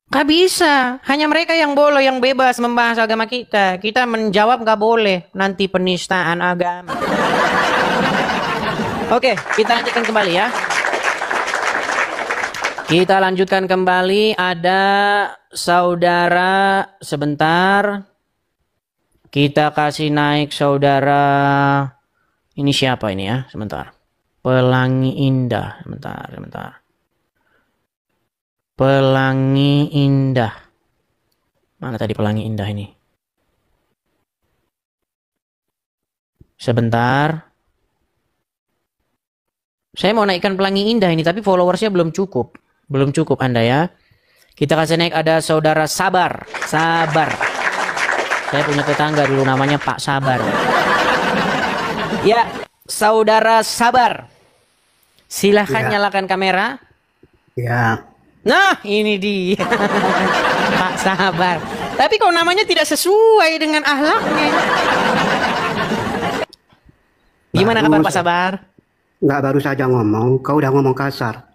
gak bisa. Hanya mereka yang boleh, yang bebas membahas agama kita. Kita menjawab gak boleh. Nanti penistaan agama. Oke, kita lanjutkan kembali ya. Kita lanjutkan kembali. Ada saudara sebentar. Kita kasih naik saudara. Ini siapa ini ya? Sebentar. Pelangi Indah. Sebentar. Pelangi Indah. Mana tadi Pelangi Indah ini? Sebentar. Saya mau naikkan Pelangi Indah ini, tapi followersnya belum cukup. Belum cukup Anda ya. Kita kasih naik ada saudara Sabar. Sabar. Saya punya tetangga dulu namanya Pak Sabar. Ya, saudara Sabar. Silahkan nyalakan kamera. Ya. Nah, ini dia. Pak Sabar. Tapi kok namanya tidak sesuai dengan akhlaknya. Gimana kabar Pak Sabar? Nggak baru saja ngomong, kau udah ngomong kasar.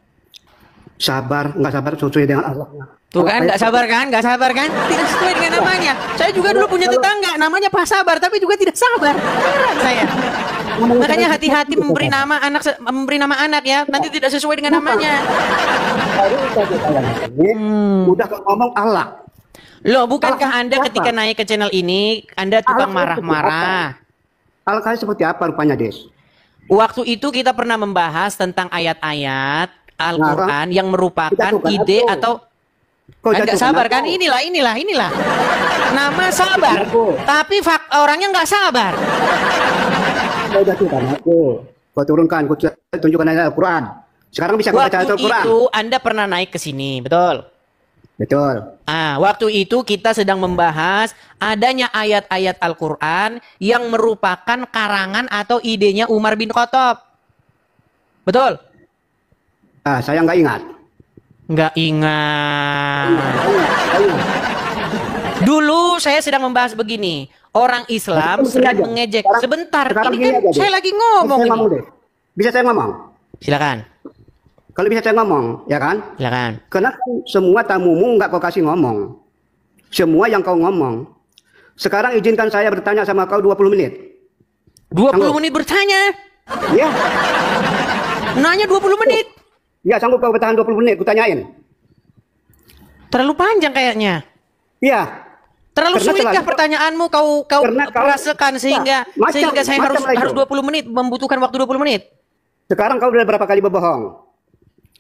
Sabar, nggak sabar sesuai dengan akhlaknya. Tuh kan, nggak sabar kan? Nggak sabar kan? Tidak sesuai dengan namanya. Saya juga dulu punya tetangga, namanya Pak Sabar, tapi juga tidak sabar. Beneran saya. Makanya hati-hati memberi nama anak ya. Nanti tidak sesuai dengan namanya. Udah ngomong Allah. Loh, bukankah Anda ketika naik ke channel ini, Anda tukang marah-marah? Allah seperti apa rupanya, Des? Waktu itu kita pernah membahas tentang ayat-ayat Al-Quran yang merupakan ide atau nggak sabar kan? Inilah. Nama sabar, tapi orangnya nggak sabar. Kau jatuhkan aku. Kau turunkan, kau tunjukkan ayat Al-Quran. Sekarang bisa kau baca Al-Quran. Waktu itu Anda pernah naik ke sini, betul? Betul. Waktu itu kita sedang membahas adanya ayat-ayat Al-Quran yang merupakan karangan atau idenya Umar bin Khattab. Betul? Saya nggak ingat. Nggak ingat. Dulu saya sedang membahas begini. Orang Islam sering mengejek. Sebentar, ini kan saya lagi ngomong. Bisa saya ngomong? Silakan. Kalau bisa saya ngomong, ya kan? Silakan. Karena semua tamumu nggak kau kasih ngomong. Semua yang kau ngomong. Sekarang izinkan saya bertanya sama kau 20 menit. 20 menit bertanya? Iya. Nanya 20 menit? Iya, sanggup kau bertahan 20 menit, kutanyain. Terlalu panjang kayaknya. Iya. Terlalu sulitkah pertanyaanmu kau rasakan sehingga saya harus 20 menit, membutuhkan waktu 20 menit? Sekarang kau udah berapa kali berbohong?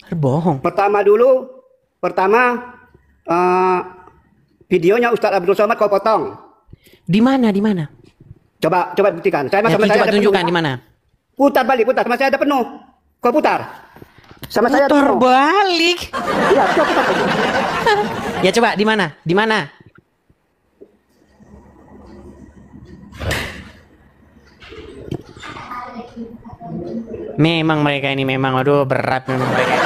Berbohong. Pertama videonya Ustadz Abdul Somad kau potong. Di mana? Coba buktikan. Saya coba tunjukkan di mana. Putar balik, sama saya ada penuh. Kau putar. Sama saya ada putar penuh. balik. Iya, putar balik. Ya coba di mana? Memang mereka ini aduh berat memang mereka.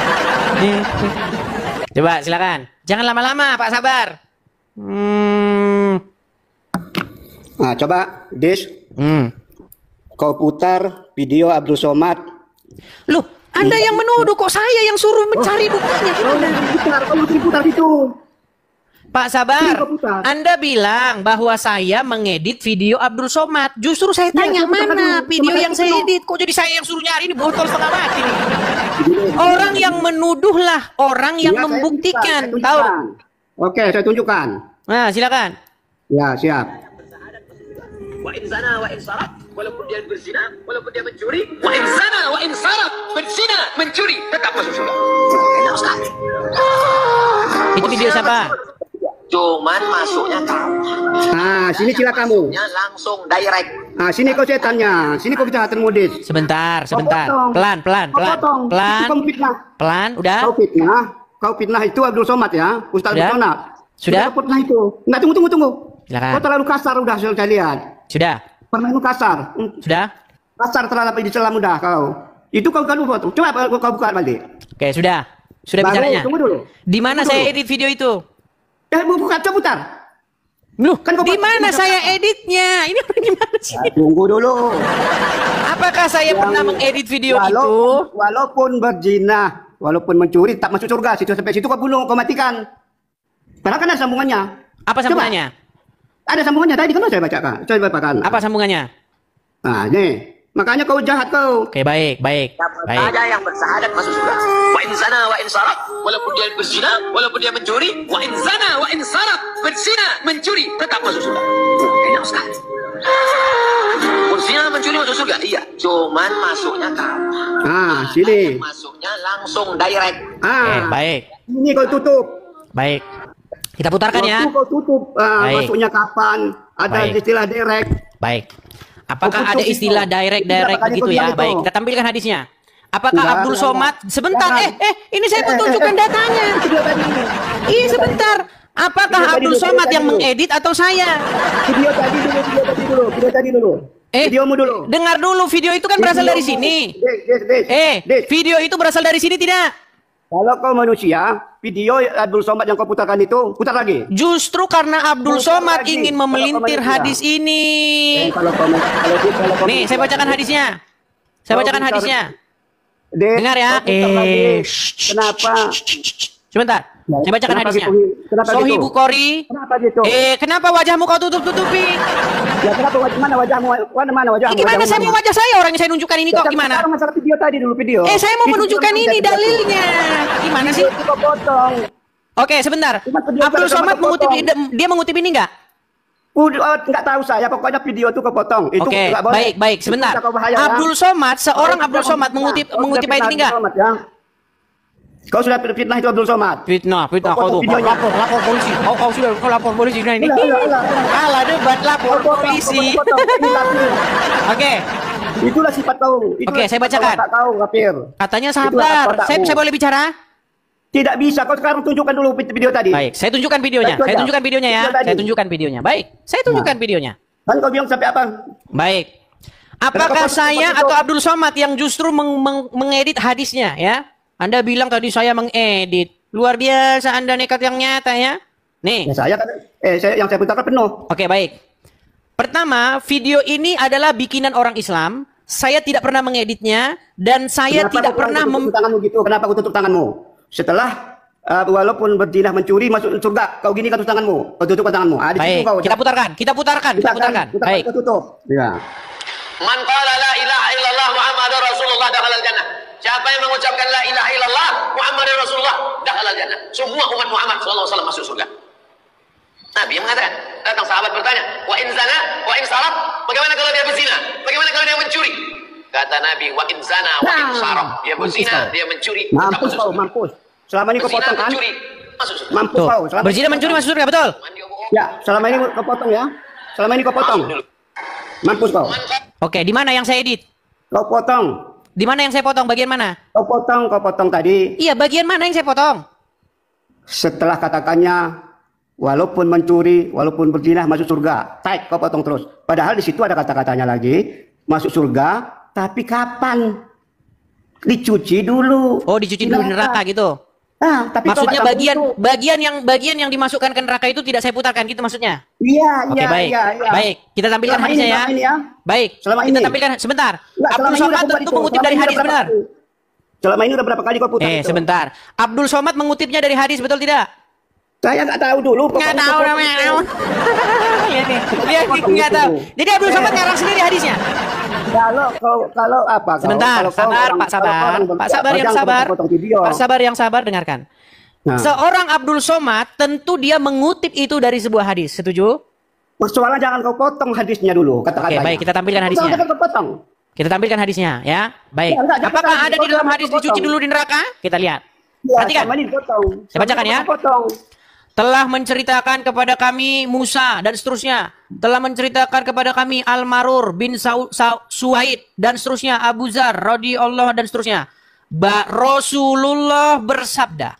Coba silakan. Jangan lama-lama Pak Sabar. Nah, coba Des. Kau putar video Abdul Somad. Loh, Anda yang menuduh, kok saya yang suruh mencari buktinya? Kau putar itu. Pak Sabar, Anda bilang bahwa saya mengedit video Abdul Somad. Justru saya tanya mana video yang saya edit. Kok jadi saya yang suruh nyari? Ini botol setengah mati nih. Orang yang menuduhlah, orang yang membuktikan. Tahu? Oke, saya tunjukkan. Nah, silakan. Ya, siap. Wa in zana wa in saraf, walaupun dia berzina, walaupun dia mencuri, wa in zana wa in saraf, berzina, mencuri, tetap masuk surga. Enak sekali. Itu video siapa? Cuman masuknya kamu. Nah, sini sila kamu. Langsung direct. Nah, sini kau setannya. Sini kau kejahatan modis. Sebentar. Pelan. Pelan, udah. Kau fitnah itu Abdul Somad ya, Ustaz Abdul Somad. Sudah? Kau fitnah itu. Nah, tunggu. Silakan. Kau terlalu kasar udah saya lihat. Sudah. Pernah itu kasar. Sudah? Kasar terhadap Islam udah kau. Itu kau kan foto. Coba kau buka balik. Oke, sudah. Sudah bicaranya. Tunggu dulu. Di mana saya edit video itu? Buka, coba putar. Loh, kan di mana saya editnya? Ini gimana sih? Tunggu dulu. Apakah saya pernah mengedit video itu? Walaupun berzina, walaupun mencuri, tak masuk surga. Sampai situ kau bunuh, kau matikan. Padahal kan ada sambungannya. Apa sambungannya? Ada sambungannya tadi kan saya bacakan. Saya bacakan. Apa sambungannya? Nah, nih. Makanya kau jahat kau. Oke, baik. Ada yang bersahadat masuk surga. Wa in zana wa in saraf, walaupun dia berzina, walaupun dia mencuri, wa in zana wa in saraf, berzina, mencuri, tetap masuk surga. Enak sekali. Berzina mencuri masuk surga? Iya. Cuman masuknya kapan? Sini. Masuknya langsung direct. Baik. Ini kau tutup. Baik. Kita putarkan ya. Waktu kau tutup. Baik. Masuknya kapan? Ada Baik. istilah direct. Baik. Apakah Kau ada tutup istilah itu. direct Berapa kali begitu kau ya? bilang itu? Baik, kita tampilkan hadisnya. Apakah Enggak, Abdul enggak. Somad sebentar Jangan. ini saya mau tunjukkan datanya. Iya sebentar. Apakah Video tadi Abdul dulu, Somad video yang tadi dulu. mengedit atau saya? Video tadi dulu. Videomu dulu. Dengar dulu, video itu kan berasal dari sini. Video itu berasal dari sini tidak? Kalau kau manusia, video Abdul Somad yang kau putarkan itu, putar lagi. Justru karena Abdul Putar Somad lagi. ingin Kalau kau memelintir manusia. hadis ini. Kalau kau Nih, saya bacakan hadisnya. Saya bacakan putar- hadisnya. Dek, Dengar ya. kau putar lagi. Kenapa? Sebentar. Saya bacakan Kenapa hadisnya. gitu? Kenapa Sahih gitu? Bukhari. Kenapa gitu? Kenapa wajahmu kau tutup-tutupi? Ya kenapa mana wajahmu? Mana wajahmu? Gimana Wajahmu saya mau mana? wajah saya orang yang saya nunjukkan ini Ya, kok tapi gimana? sekarang masalah video tadi dulu video. Saya mau Itu menunjukkan cuma ini video dalilnya. Gimana sih? Video itu kau potong. Oke, sebentar. video Abdul tadi Somad kau mengutip potong. dia mengutip ini enggak? Nggak tahu saya, pokoknya video itu kau potong. Itu Oke, nggak boleh. baik, Itu sebentar. bisa kau bahaya, ya. Abdul Somad, seorang Kau Abdul sudah Somad fitnah. mengutip Kau sudah ayat fitnah ini enggak? Abdul Somad, ya. Kau sudah fitnah itu Abdul Somad. Fitnah Kau kau tuh. videonya. Lapor polisi. Kau sudah lapor polisi nah ini. Kalah debat lapor polisi. Oke. Itulah sifat kau. Oke, saya bacakan. Kau kafir. Katanya Itulah sabar. watakmu. Saya boleh bicara? Tidak bisa. Kau sekarang tunjukkan dulu video tadi. Baik, saya tunjukkan videonya. Itu Saya aja. tunjukkan videonya ya. Video tadi. Saya tunjukkan videonya. Baik, saya tunjukkan videonya. Kan kau bilang sampai apa? Baik. Apakah saya atau Abdul Somad yang justru mengedit hadisnya ya? Anda bilang tadi saya mengedit. Luar biasa Anda nekat yang nyata ya. Nih. Ya, saya kan yang saya putarkan penuh. Oke, baik. Pertama, video ini adalah bikinan orang Islam. Saya tidak pernah mengeditnya dan saya Kenapa tidak kau pernah tutup tanganmu gitu? Kenapa kau tutup tanganmu? Setelah walaupun berzina mencuri masuk surga, kau gini kan tutup tanganmu. Kau tutupkan tanganmu. Di situ Baik, kau. kita putarkan. Baik. Kau tutup. Ya. Man qala la ilaha illallah Muhammadur Rasulullah dakhala al-jannah. Siapa yang mengucapkan la ilaha illallah Muhammadur Rasulullah dakhala al-jannah. Semua umat Muhammad sallallahu alaihi wasallam masuk surga. Nabi yang mengatakan, datang sahabat bertanya, wa in zana, wa in sarab, bagaimana kalau dia berzina? Bagaimana kalau dia mencuri? Kata Nabi, wa in zana, wa in sarab, dia berzina, dia mencuri, Mampus kau, mampus. Selama ini kau berzina, potong kan? mencuri, masuk surga. Mampus Tuh. kau. Berzina mencuri masuk surga, betul? Ya, selama ini kau potong ya. Selama ini kau potong. Mampus kau. Oke, di mana yang saya edit? Kau potong. Di mana yang saya potong? Bagian mana? Kau potong tadi. Iya, bagian mana yang saya potong? Setelah katakannya, walaupun mencuri, walaupun berzina masuk surga. Taik, kau potong terus. Padahal di situ ada kata-katanya lagi, masuk surga, tapi kapan? Dicuci dulu. Oh, dicuci dulu di neraka gitu. Tapi maksudnya kau nggak tahu bagian yang dimasukkan ke neraka itu tidak saya putarkan gitu maksudnya. Iya, Oke, iya, baik. iya, iya. Baik, kita tampilkan Selama hadisnya ini, ya. selama ini ya. Baik, Selama kita ini. tampilkan sebentar. Enggak, Abdul selama ini Somad udah tentu itu. mengutip Selama dari ini hadis udah benar. Selama ini udah berapa kali kau putar itu? Sebentar. Abdul Somad mengutipnya dari hadis betul tidak? Saya nggak tahu dulu. Nggak tahu namanya. Lihat nih, nggak tahu. Jadi Abdul Somad ngarang sendiri hadisnya. Kalau apa? Sebentar, sabar, Pak Sabar. Pak Sabar yang sabar. Pak Sabar yang sabar, dengarkan. Nah. Seorang Abdul Somad tentu dia mengutip itu dari sebuah hadis. Setuju? Persoalan jangan kau potong hadisnya dulu, kata-katanya. Oke, baik, kita tampilkan hadisnya. Jangan kau potong. Kita tampilkan hadisnya, ya. Baik. Ya, enggak, Apakah jangan ada di dalam hadis dipotong. dicuci dulu di neraka? Kita lihat. Ya, Perhatikan. sama ini potong. Saya bacakan ya. Potong. Telah menceritakan kepada kami Musa dan seterusnya. Telah menceritakan kepada kami Al-Marur bin Suhaid dan seterusnya. Abu Zar radhiyallahu dan seterusnya. Rasulullah bersabda,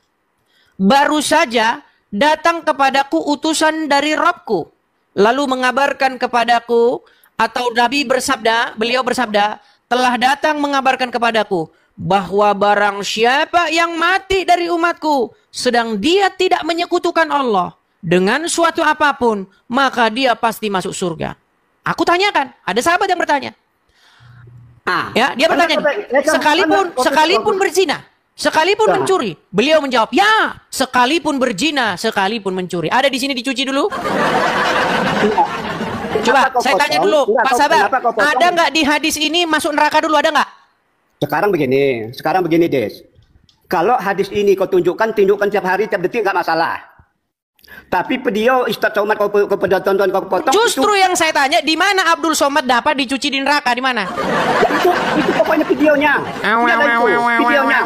baru saja datang kepadaku utusan dari Rabbku, lalu mengabarkan kepadaku, atau Nabi bersabda, beliau bersabda, telah datang mengabarkan kepadaku bahwa barang siapa yang mati dari umatku sedang dia tidak menyekutukan Allah dengan suatu apapun, maka dia pasti masuk surga. Aku tanyakan, ada sahabat yang bertanya. Ya, dia bertanya, sekalipun berzina, sekalipun mencuri. Beliau menjawab, ya, sekalipun berzina, sekalipun mencuri. Ada di sini dicuci dulu? Coba, saya tanya dulu, Pak Sabar, ada nggak di hadis ini masuk neraka dulu, ada nggak? Sekarang begini, Des. Kalau hadis ini kau tunjukkan tiap hari, tiap detik nggak masalah. Tapi video Ustaz Somad kau pada tonton kau potong. Justru yang saya tanya, di mana Abdul Somad dapat dicuci di neraka, di mana? Ya, itu pokoknya videonya. Videonya.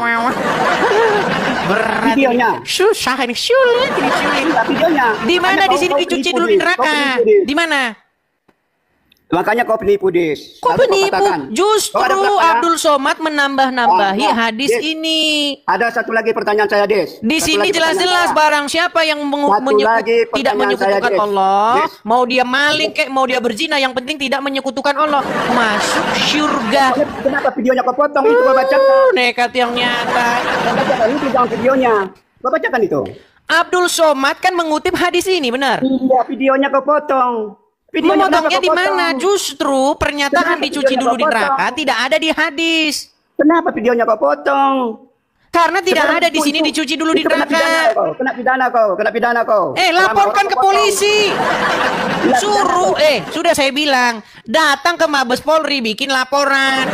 Berat. Videonya. Susah ini, sulit ini, sulit. Videonya. Di mana di sini dicuci dulu di neraka? Di mana? Makanya kau penipu, Dis. Kok penipu? Justru Abdul Somad menambah-nambahi hadis Des, ini. Ada satu lagi pertanyaan saya, Des. Di sini jelas-jelas barang siapa yang tidak menyekutukan saya, Allah, Des. mau dia maling kek, mau dia berzina, yang penting tidak menyekutukan Allah, masuk surga. Kenapa videonya kau potong? Itu kau bacakan. Nekat yang nyata. Kau bacakan itu jangan videonya. Kau bacakan itu. Abdul Somad kan mengutip hadis ini, benar? Iya, videonya kau potong. Memotongnya di mana? Justru pernyataan dicuci dulu di neraka tidak ada di hadis. Kenapa videonya kau potong? Karena tidak ada di sini dicuci dulu di neraka. Kena pidana kau. Laporkan ke polisi. Suruh, sudah saya bilang, datang ke Mabes Polri bikin laporan.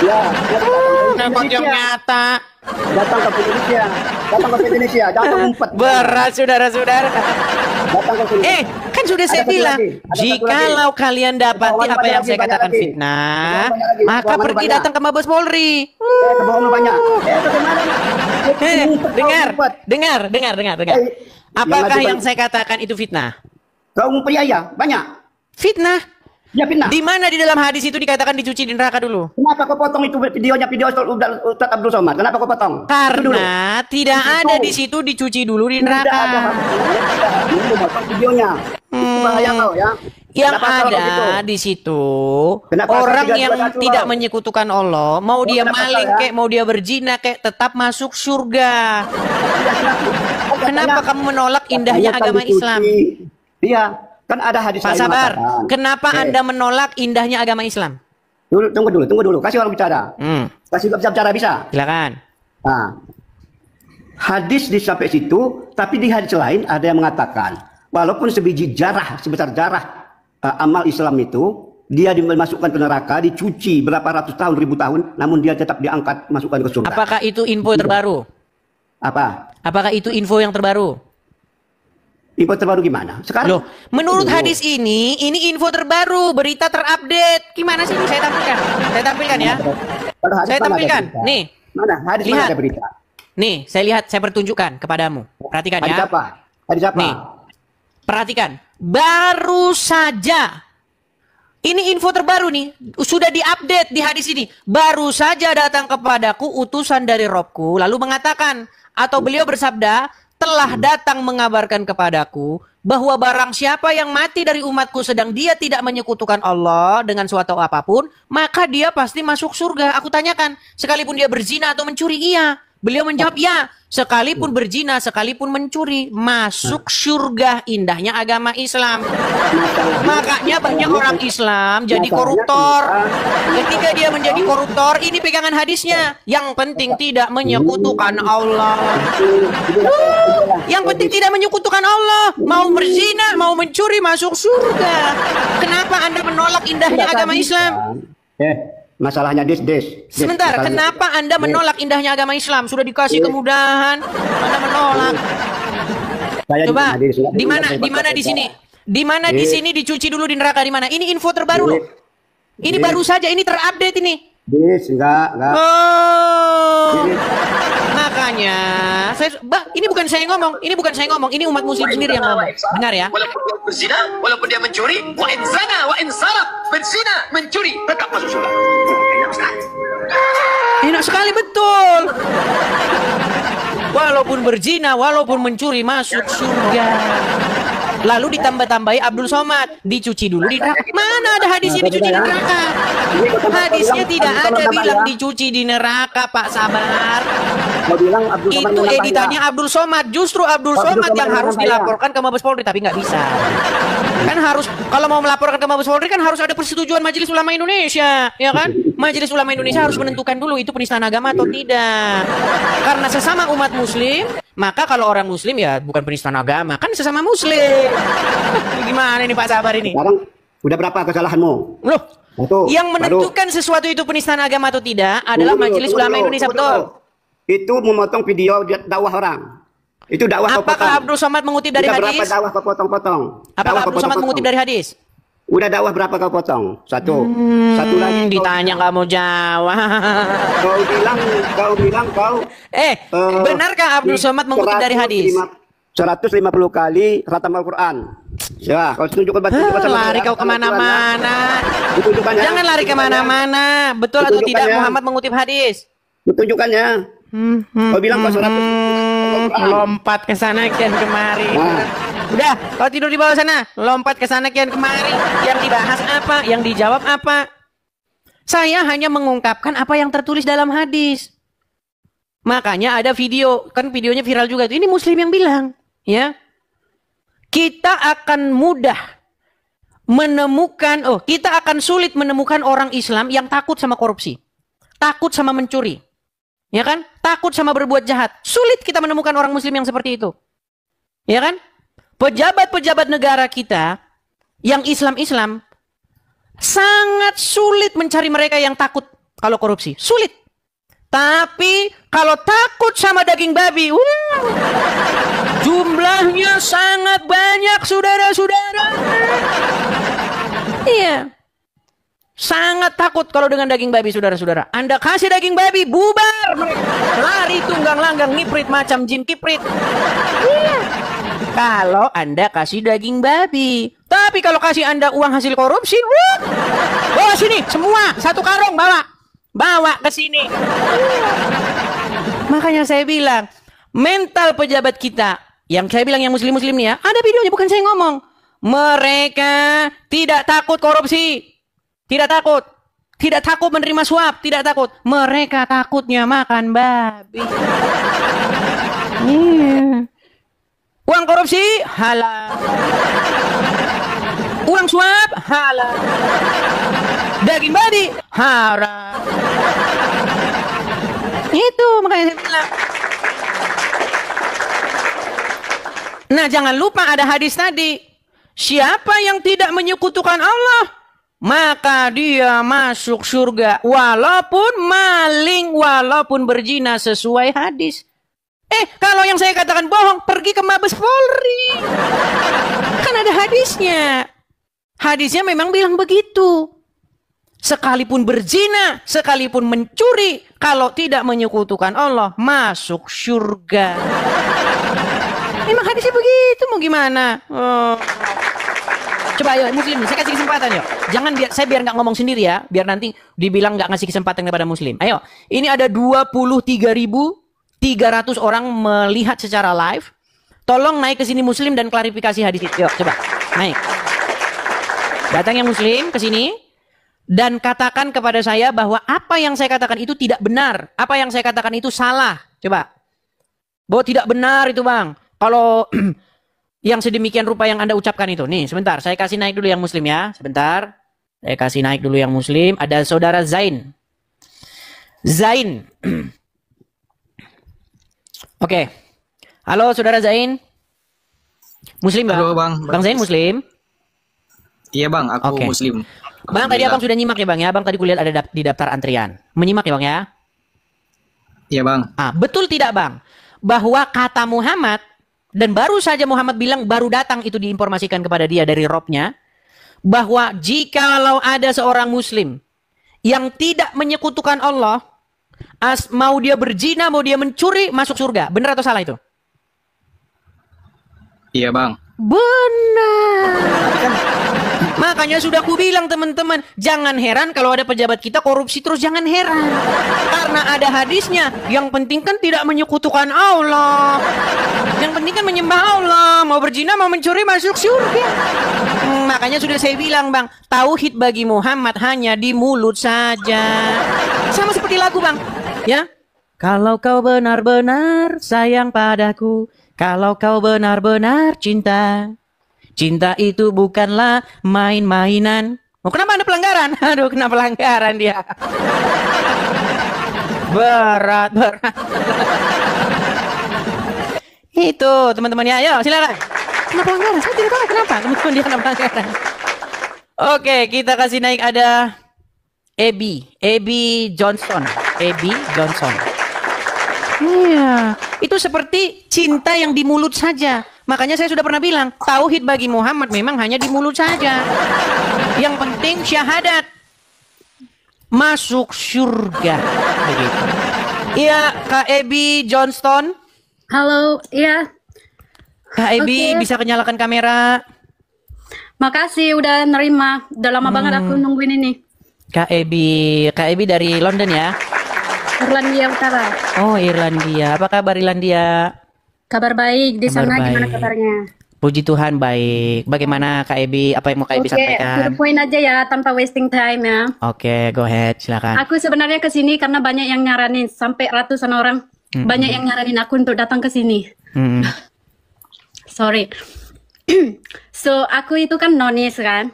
Ya, Nekot yang nyata. Datang ke Indonesia, jangan ngumpet. Berat, saudara-saudara. Kan sudah saya bilang, jikalau kalian dapati apa yang saya katakan fitnah, maka pergi datang ke Mabes Polri. Dengar. Apakah yang saya katakan itu fitnah? Kau memperiaya, banyak. Fitnah. Ya, fitnah. Di mana di dalam hadis itu dikatakan dicuci di neraka dulu? Kenapa kau potong itu video Ustaz Abdul Somad? Kenapa kau potong? Karena tidak ada di situ dicuci dulu di neraka. Videonya. Bahaya kau ya. Yang ada di situ orang yang tidak menyekutukan Allah, mau dia maling kek, mau dia berzina kek, tetap masuk surga. Kenapa kamu menolak indahnya agama Islam? Iya. Kan ada hadis Pak Sabar, kenapa Anda menolak indahnya agama Islam? Tunggu dulu. Kasih orang bicara. Kasih bicara bisa. Silakan. Nah, hadis sampai situ, tapi di hadis lain ada yang mengatakan, walaupun sebiji jarah, sebesar jarah amal Islam itu, dia dimasukkan ke neraka, dicuci berapa ratus tahun, ribu tahun, namun dia tetap diangkat, masukkan ke surga. Apakah itu info terbaru? Apa? Apakah itu info yang terbaru? Info terbaru gimana? Sekarang? Loh, menurut hadis ini info terbaru, berita terupdate. Gimana sih? Saya tampilkan ya. Saya tampilkan. Nih. Mana? Hadis lihat. Mana ada berita? Nih, saya lihat, saya pertunjukkan kepadamu. Perhatikan ya. Hadis apa? Nih. Perhatikan. Baru saja. Ini info terbaru nih. Sudah diupdate di hadis ini. Baru saja datang kepadaku utusan dari Robku, lalu mengatakan, atau beliau bersabda, telah datang mengabarkan kepadaku bahwa barang siapa yang mati dari umatku sedang dia tidak menyekutukan Allah dengan suatu apapun, maka dia pasti masuk surga. Aku tanyakan, sekalipun dia berzina atau mencuri? Iya. Beliau menjawab, ya, sekalipun berzina, sekalipun mencuri, masuk surga. Indahnya agama Islam. Makanya banyak orang Islam jadi koruptor. Ketika dia menjadi koruptor, ini pegangan hadisnya. Yang penting tidak menyekutukan Allah. Yang penting tidak menyekutukan Allah. Mau berzina, mau mencuri, masuk surga. Kenapa Anda menolak indahnya agama Islam? Masalahnya Des. Sebentar, kenapa Anda menolak indahnya agama Islam? Sudah dikasih kemudahan, Anda menolak. Coba, di mana di sini? Di mana di sini dicuci dulu di neraka, di mana? Ini info terbaru loh. Ini baru saja, ini terupdate ini. Des, enggak. Oh. Makanya, ini bukan saya ngomong, ini umat muslim sendiri yang ngomong. Dengar ya. Walaupun dia berzina, walaupun dia mencuri, wa in zana wa in saraf, berzina, mencuri, tetap masuk surga. Enak sekali, betul. Walaupun berzina, walaupun mencuri, masuk surga. Lalu ditambah-tambahi Abdul Somad, dicuci dulu di neraka. Mana ada hadisnya dicuci di neraka? Hadisnya tidak ada bilang dicuci di neraka, Pak Sabar. Itu editannya Abdul Somad. Justru Abdul Somad yang harus dilaporkan ke Mabes Polri, tapi nggak bisa. Kan harus, kalau mau melaporkan ke Mabes Polri kan harus ada persetujuan Majelis Ulama Indonesia, ya kan? Majelis Ulama Indonesia harus menentukan dulu itu penistaan agama atau tidak. Karena sesama umat muslim, maka kalau orang muslim ya bukan penistaan agama, kan sesama muslim. Gimana ini Pak Sabar ini? Sekarang udah berapa kesalahanmu? Loh, yang menentukan sesuatu itu penistaan agama atau tidak adalah Majelis Ulama Indonesia, betul? Itu memotong video dakwah orang. Itu dakwah kau potong. Apakah Abdul Somad mengutip dari Udah hadis? berapa dakwah kau potong-potong? Apakah Abdul Somad mengutip dari hadis? Udah dakwah berapa kau potong? Satu. Satu lagi. Ditanya nggak mau jawab. Kau bilang kau. Benarkah Abdul Somad mengutip dari hadis? 150 kali khatam Al-Quran. Ya, kau tunjukkan batu. Lari kau kemana-mana. Jangan lari kemana-mana. Betul atau tidak Muhammad mengutip hadis? Tunjukkannya. Kau bilang kau 100. Lompat ke sana kian kemari. Udah, kau tidur di bawah sana. Lompat ke sana kian kemari. Yang dibahas apa? Yang dijawab apa? Saya hanya mengungkapkan apa yang tertulis dalam hadis. Makanya ada video, kan videonya viral juga itu. Ini Muslim yang bilang, ya. Kita akan mudah menemukan, kita akan sulit menemukan orang Islam yang takut sama korupsi. Takut sama mencuri. Ya kan? Takut sama berbuat jahat. Sulit kita menemukan orang Muslim yang seperti itu. Ya kan? Pejabat-pejabat negara kita yang Islam-Islam sangat sulit mencari mereka yang takut kalau korupsi. Sulit. Tapi kalau takut sama daging babi, jumlahnya sangat banyak, saudara-saudara. Iya. Sangat takut kalau dengan daging babi, saudara-saudara. Anda kasih daging babi, bubar mereka. Lari tunggang langgang, ngiprit macam jin kiprit. Iya. Kalau Anda kasih daging babi. Tapi kalau kasih Anda uang hasil korupsi, bawa sini, semua, satu karung bawa. Bawa ke sini. Makanya saya bilang, mental pejabat kita, yang saya bilang yang muslim-muslim nih ya, ada videonya, bukan saya ngomong. Mereka tidak takut korupsi. Tidak takut. Tidak takut menerima suap. Tidak takut. Mereka takutnya makan babi. Uang korupsi halal. Uang suap halal. Daging babi haram. Itu makanya saya bilang. Nah, jangan lupa ada hadis tadi. Siapa yang tidak menyekutukan Allah, maka dia masuk surga walaupun maling, walaupun berzina, sesuai hadis. Kalau yang saya katakan bohong, pergi ke Mabes Polri. Kan ada hadisnya. Hadisnya memang bilang begitu. Sekalipun berzina, sekalipun mencuri, kalau tidak menyekutukan Allah, masuk surga. Memang hadisnya begitu, mau gimana? Coba ayo muslim, saya kasih kesempatan yuk. Jangan biar nggak ngomong sendiri ya, biar nanti dibilang nggak ngasih kesempatan kepada muslim. Ayo, ini ada 23.300 orang melihat secara live. Tolong naik ke sini muslim dan klarifikasi hadis itu. Yuk, coba naik. Datang yang muslim ke sini dan katakan kepada saya bahwa apa yang saya katakan itu tidak benar, apa yang saya katakan itu salah. Coba. Bahwa tidak benar itu, Bang. Kalau yang sedemikian rupa yang Anda ucapkan itu. Nih, sebentar. Saya kasih naik dulu yang muslim ya. Sebentar. Saya kasih naik dulu yang muslim. Ada saudara Zain. Zain. Oke. Halo, saudara Zain. Muslim, Bang? Halo, Bang. Bang Zain muslim? Iya, Bang. Aku muslim. Bang, tadi Abang sudah nyimak ya, Bang ya? Abang tadi kulihat ada di daftar antrian. Menyimak ya, Bang ya? Iya, Bang. Betul tidak, Bang? Bahwa kata Muhammad, dan baru saja Muhammad bilang, baru datang itu diinformasikan kepada dia dari Robnya, bahwa jikalau ada seorang muslim yang tidak menyekutukan Allah, mau dia berzina, mau dia mencuri, masuk surga. Benar atau salah itu? Iya, Bang. Benar. Makanya sudah aku bilang teman-teman, jangan heran kalau ada pejabat kita korupsi terus, jangan heran. Karena ada hadisnya, yang penting kan tidak menyekutukan Allah. Yang penting kan menyembah Allah, mau berzina, mau mencuri, masuk surga. Makanya sudah saya bilang, Bang, tauhid bagi Muhammad hanya di mulut saja. Sama seperti lagu, Bang. Ya. Kalau kau benar-benar sayang padaku, kalau kau benar-benar cinta, cinta itu bukanlah main-mainan. Kenapa ada pelanggaran? Aduh, kena pelanggaran dia. Berat. Itu teman-teman ya, ayo silakan. Kena pelanggaran, saya tidak tahu kenapa. Teman-teman dia kena pelanggaran. Oke, kita kasih naik ada Abby Johnson. Iya, itu seperti cinta yang di mulut saja. Makanya saya sudah pernah bilang, tauhid bagi Muhammad memang hanya di mulut saja. Yang penting syahadat, masuk surga. Begitu. Iya, Kak Ebi Johnston. Halo, iya. Kak Ebi, bisa nyalakan kamera. Makasih udah nerima. Udah lama banget aku nungguin ini. Kak Ebi dari London ya? Irlandia Utara. Oh, Irlandia. Apa kabar Irlandia? Kabar baik. Di Kabar sana gimana baik. kabarnya? Puji Tuhan baik. Bagaimana Kak Ebi? Apa yang mau Kak Ebi Oke, to the sampaikan? point aja ya, tanpa wasting time ya. Oke, go ahead, silakan. Aku sebenarnya ke sini karena banyak yang nyaranin, sampai ratusan orang banyak yang nyaranin aku untuk datang ke sini. Sorry. So, aku itu kan nonis kan.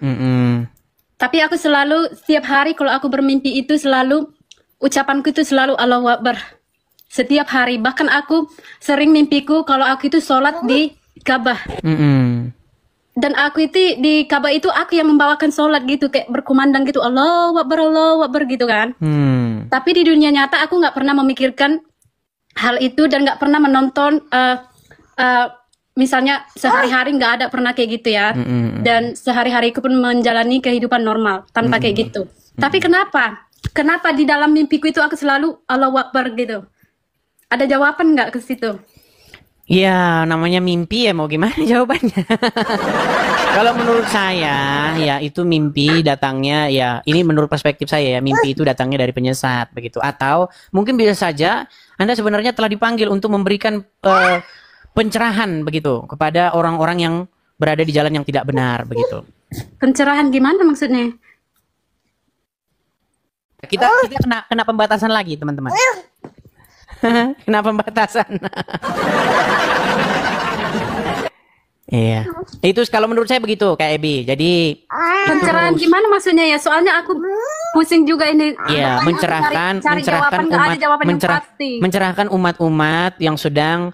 Tapi aku selalu, setiap hari kalau aku bermimpi itu selalu, ucapanku itu selalu Allahu Akbar. Setiap hari. Bahkan aku sering mimpiku kalau aku itu sholat di Ka'bah. Dan aku itu di Ka'bah itu aku yang membawakan sholat gitu. Kayak berkumandang gitu. Allahu Akbar gitu kan. Tapi di dunia nyata aku nggak pernah memikirkan hal itu. Dan nggak pernah menonton misalnya sehari-hari nggak ada pernah kayak gitu ya. Dan sehari-hariku pun menjalani kehidupan normal tanpa kayak gitu. Tapi kenapa? Kenapa di dalam mimpiku itu aku selalu Allahu Akbar gitu? Ada jawaban nggak ke situ? Ya, namanya mimpi ya, mau gimana jawabannya? Kalau menurut saya, ya itu mimpi datangnya, ya ini menurut perspektif saya ya, mimpi itu datangnya dari penyesat begitu. Atau mungkin bisa saja Anda sebenarnya telah dipanggil untuk memberikan pencerahan begitu kepada orang-orang yang berada di jalan yang tidak benar begitu. Pencerahan gimana maksudnya? Kita kena pembatasan lagi, teman-teman. Kena pembatasan. Iya. Itu kalau menurut saya begitu, Kak Ebi. Jadi pencerahan gimana maksudnya ya? Soalnya aku pusing juga ini. Iya, mencerahkan umat-umat yang sedang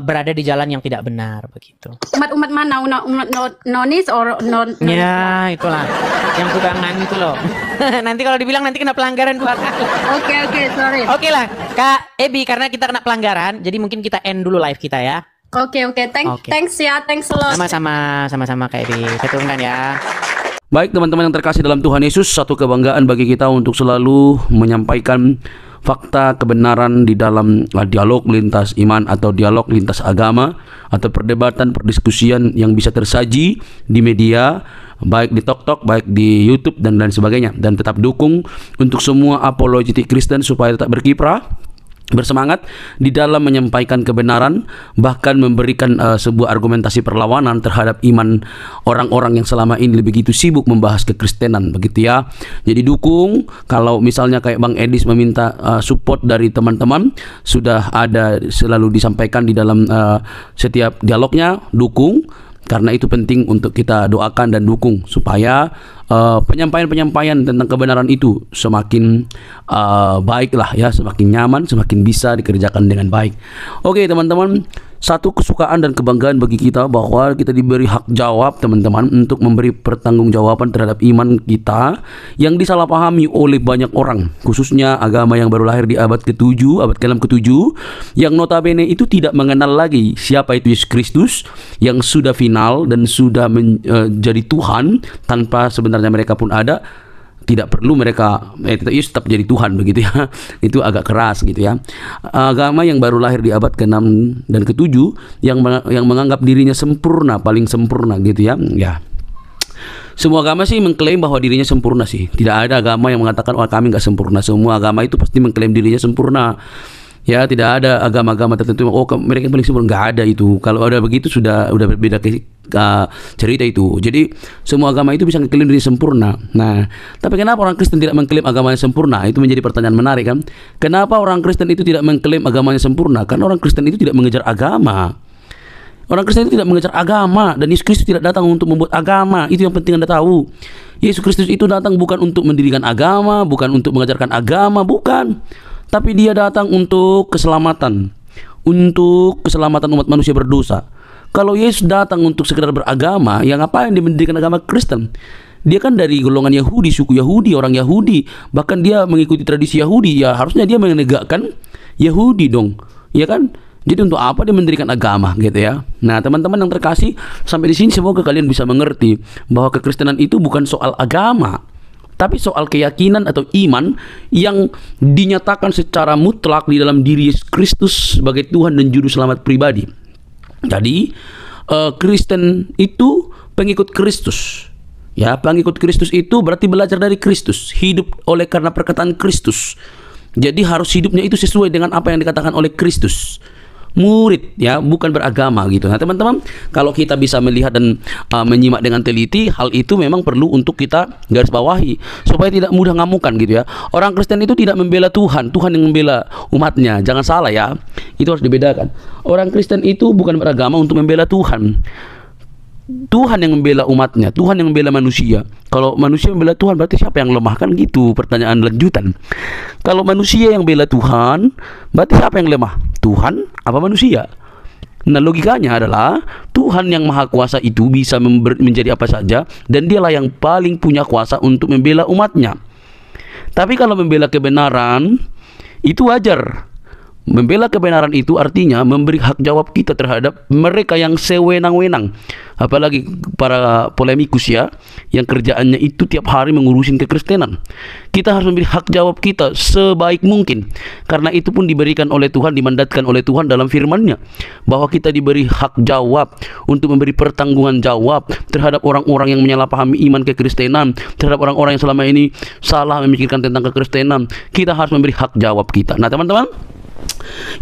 berada di jalan yang tidak benar begitu. Umat-umat mana? Umat nonis or non? Ya, itulah. Yang tugangan itu loh. Nanti kalau dibilang nanti kena pelanggaran 2 kali. Oke, sorry. Oke lah, Kak Ebi, karena kita kena pelanggaran, jadi mungkin kita end dulu live kita ya. Oke. Thanks ya, thanks a lot. Sama-sama Kak Ebi. Saya turunkan ya. Baik teman-teman yang terkasih dalam Tuhan Yesus, satu kebanggaan bagi kita untuk selalu menyampaikan fakta kebenaran di dalam dialog lintas iman atau dialog lintas agama atau perdebatan perdiskusian yang bisa tersaji di media, baik di TokTok, baik di YouTube dan lain sebagainya. Dan tetap dukung untuk semua apologetik Kristen supaya tetap berkiprah, bersemangat di dalam menyampaikan kebenaran, bahkan memberikan sebuah argumentasi perlawanan terhadap iman orang-orang yang selama ini begitu sibuk membahas kekristenan begitu ya. Jadi dukung, kalau misalnya kayak Bang Edis meminta support dari teman-teman, sudah ada selalu disampaikan di dalam setiap dialognya, dukung. Karena itu penting untuk kita doakan dan dukung supaya penyampaian-penyampaian tentang kebenaran itu semakin baiklah ya, semakin nyaman, semakin bisa dikerjakan dengan baik. Oke teman-teman, satu kesukaan dan kebanggaan bagi kita bahwa kita diberi hak jawab teman-teman untuk memberi pertanggungjawaban terhadap iman kita yang disalahpahami oleh banyak orang, khususnya agama yang baru lahir di abad ke-7, abad ke-6 ke-7, yang notabene itu tidak mengenal lagi siapa itu Yesus Kristus yang sudah final dan sudah menjadi Tuhan tanpa sebenarnya mereka pun ada. Tidak perlu mereka tetap jadi Tuhan begitu ya. Itu agak keras gitu ya. Agama yang baru lahir di abad ke-6 dan ke-7 yang menganggap dirinya sempurna, paling sempurna gitu ya. Ya. Semua agama sih mengklaim bahwa dirinya sempurna sih. Tidak ada agama yang mengatakan kami nggak sempurna. Semua agama itu pasti mengklaim dirinya sempurna. Ya, tidak ada agama-agama tertentu mereka paling sempurna, nggak ada itu. Kalau ada begitu sudah berbeda cerita itu. Jadi semua agama itu bisa mengklaim diri sempurna. Nah, tapi kenapa orang Kristen tidak mengklaim agamanya sempurna? Itu menjadi pertanyaan menarik kan? Kenapa orang Kristen itu tidak mengklaim agamanya sempurna? Karena orang Kristen itu tidak mengejar agama. Orang Kristen itu tidak mengejar agama, dan Yesus Kristus tidak datang untuk membuat agama. Itu yang penting Anda tahu. Yesus Kristus itu datang bukan untuk mendirikan agama, bukan untuk mengajarkan agama, bukan. Tapi dia datang untuk keselamatan umat manusia berdosa. Kalau Yesus datang untuk sekedar beragama, yang ngapain dia mendirikan agama Kristen? Dia kan dari golongan Yahudi, suku Yahudi, orang Yahudi, bahkan dia mengikuti tradisi Yahudi. Ya harusnya dia menegakkan Yahudi dong, ya kan? Jadi untuk apa dia mendirikan agama gitu ya? Nah, teman-teman yang terkasih, sampai di sini semoga kalian bisa mengerti bahwa kekristenan itu bukan soal agama, tapi soal keyakinan atau iman yang dinyatakan secara mutlak di dalam diri Yesus Kristus sebagai Tuhan dan Juru Selamat pribadi. Jadi, Kristen itu pengikut Kristus. Ya, pengikut Kristus itu berarti belajar dari Kristus, hidup oleh karena perkataan Kristus. Jadi harus hidupnya itu sesuai dengan apa yang dikatakan oleh Kristus. Murid ya, bukan beragama gitu. Nah teman-teman, kalau kita bisa melihat dan menyimak dengan teliti, hal itu memang perlu untuk kita garis bawahi supaya tidak mudah ngamukan gitu ya. Orang Kristen itu tidak membela Tuhan, Tuhan yang membela umatnya. Jangan salah ya, itu harus dibedakan. Orang Kristen itu bukan beragama untuk membela Tuhan. Tuhan yang membela umatnya, Tuhan yang membela manusia. Kalau manusia membela Tuhan, berarti siapa yang lemah? Kan gitu pertanyaan lanjutan. Kalau manusia yang bela Tuhan, berarti siapa yang lemah? Tuhan apa manusia? Nah logikanya adalah Tuhan yang maha kuasa itu bisa menjadi apa saja, dan dialah yang paling punya kuasa untuk membela umatnya. Tapi kalau membela kebenaran, itu wajar. Membela kebenaran itu artinya memberi hak jawab kita terhadap mereka yang sewenang-wenang, apalagi para polemikus ya, yang kerjaannya itu tiap hari mengurusin kekristenan. Kita harus memberi hak jawab kita sebaik mungkin, karena itu pun diberikan oleh Tuhan, dimandatkan oleh Tuhan dalam firman-Nya, bahwa kita diberi hak jawab untuk memberi pertanggungan jawab terhadap orang-orang yang menyalahpahami iman kekristenan, terhadap orang-orang yang selama ini salah memikirkan tentang kekristenan. Kita harus memberi hak jawab kita. Nah teman-teman,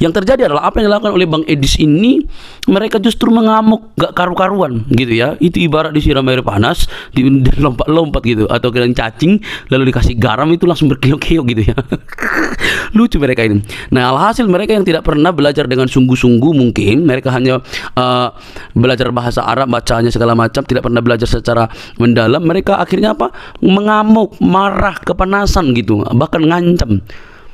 yang terjadi adalah apa yang dilakukan oleh Bang Edis ini, mereka justru mengamuk gak karu-karuan gitu ya. Itu ibarat disiram air panas, lompat-lompat gitu, atau kalian cacing lalu dikasih garam itu langsung berkiok-kiok gitu ya. Lucu mereka ini. Nah alhasil mereka yang tidak pernah belajar dengan sungguh-sungguh, mungkin mereka hanya belajar bahasa Arab, bacanya segala macam, tidak pernah belajar secara mendalam. Mereka akhirnya apa? Mengamuk, marah, kepanasan gitu, bahkan ngancam,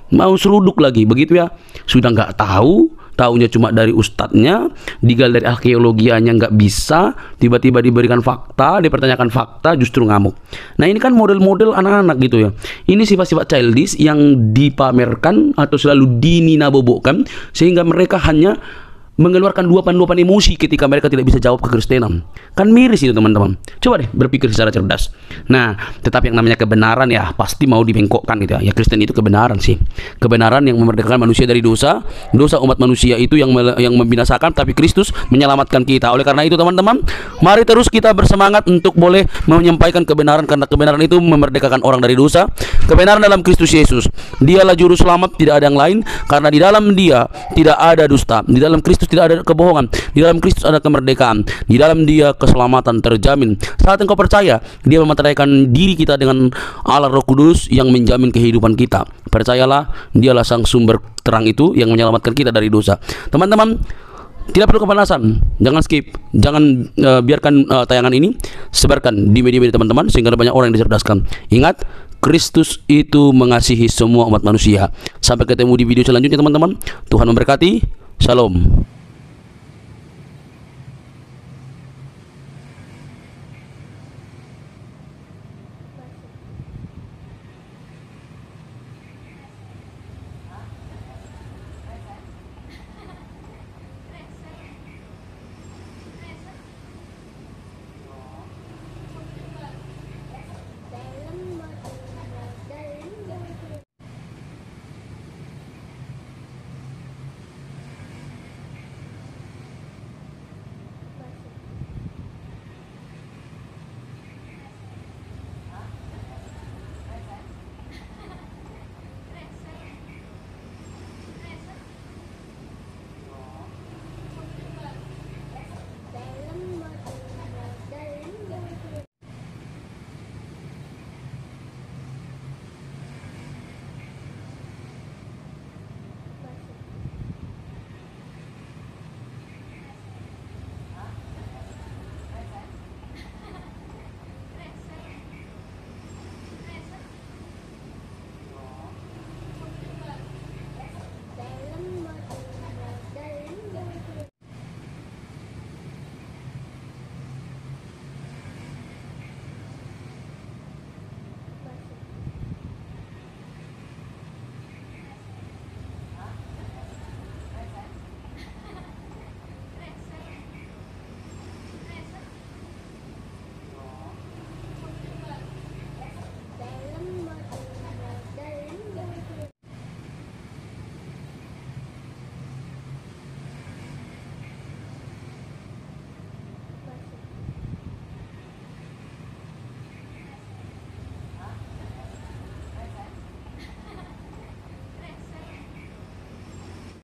mau seruduk lagi begitu ya. Sudah nggak tahu, taunya cuma dari ustadznya, digal dari arkeologianya nggak bisa, tiba-tiba diberikan fakta, dipertanyakan fakta, justru ngamuk. Nah ini kan model-model anak-anak gitu ya. Ini sifat-sifat childish yang dipamerkan atau selalu dininabobokkan, sehingga mereka hanya mengeluarkan luapan-luapan emosi ketika mereka tidak bisa jawab kekristenan. Kan miris itu teman-teman. Coba deh berpikir secara cerdas. Nah, tetapi yang namanya kebenaran ya pasti mau dibengkokkan gitu ya. Ya Kristen itu kebenaran sih. Kebenaran yang memerdekakan manusia dari dosa. Dosa umat manusia itu yang membinasakan, tapi Kristus menyelamatkan kita. Oleh karena itu teman-teman, mari terus kita bersemangat untuk boleh menyampaikan kebenaran, karena kebenaran itu memerdekakan orang dari dosa. Kebenaran dalam Kristus Yesus. Dialah juru selamat, tidak ada yang lain, karena di dalam Dia tidak ada dusta. Di dalam Kristus tidak ada kebohongan. Di dalam Kristus ada kemerdekaan. Di dalam Dia keselamatan terjamin. Saat engkau percaya, Dia memateraikan diri kita dengan Allah Roh Kudus yang menjamin kehidupan kita. Percayalah, Dialah sang sumber terang itu yang menyelamatkan kita dari dosa. Teman-teman, tidak perlu kepanasan, jangan skip, jangan biarkan tayangan ini, sebarkan di media-media teman-teman sehingga banyak orang yang dicerdaskan. Ingat, Kristus itu mengasihi semua umat manusia. Sampai ketemu di video selanjutnya teman-teman. Tuhan memberkati. Shalom.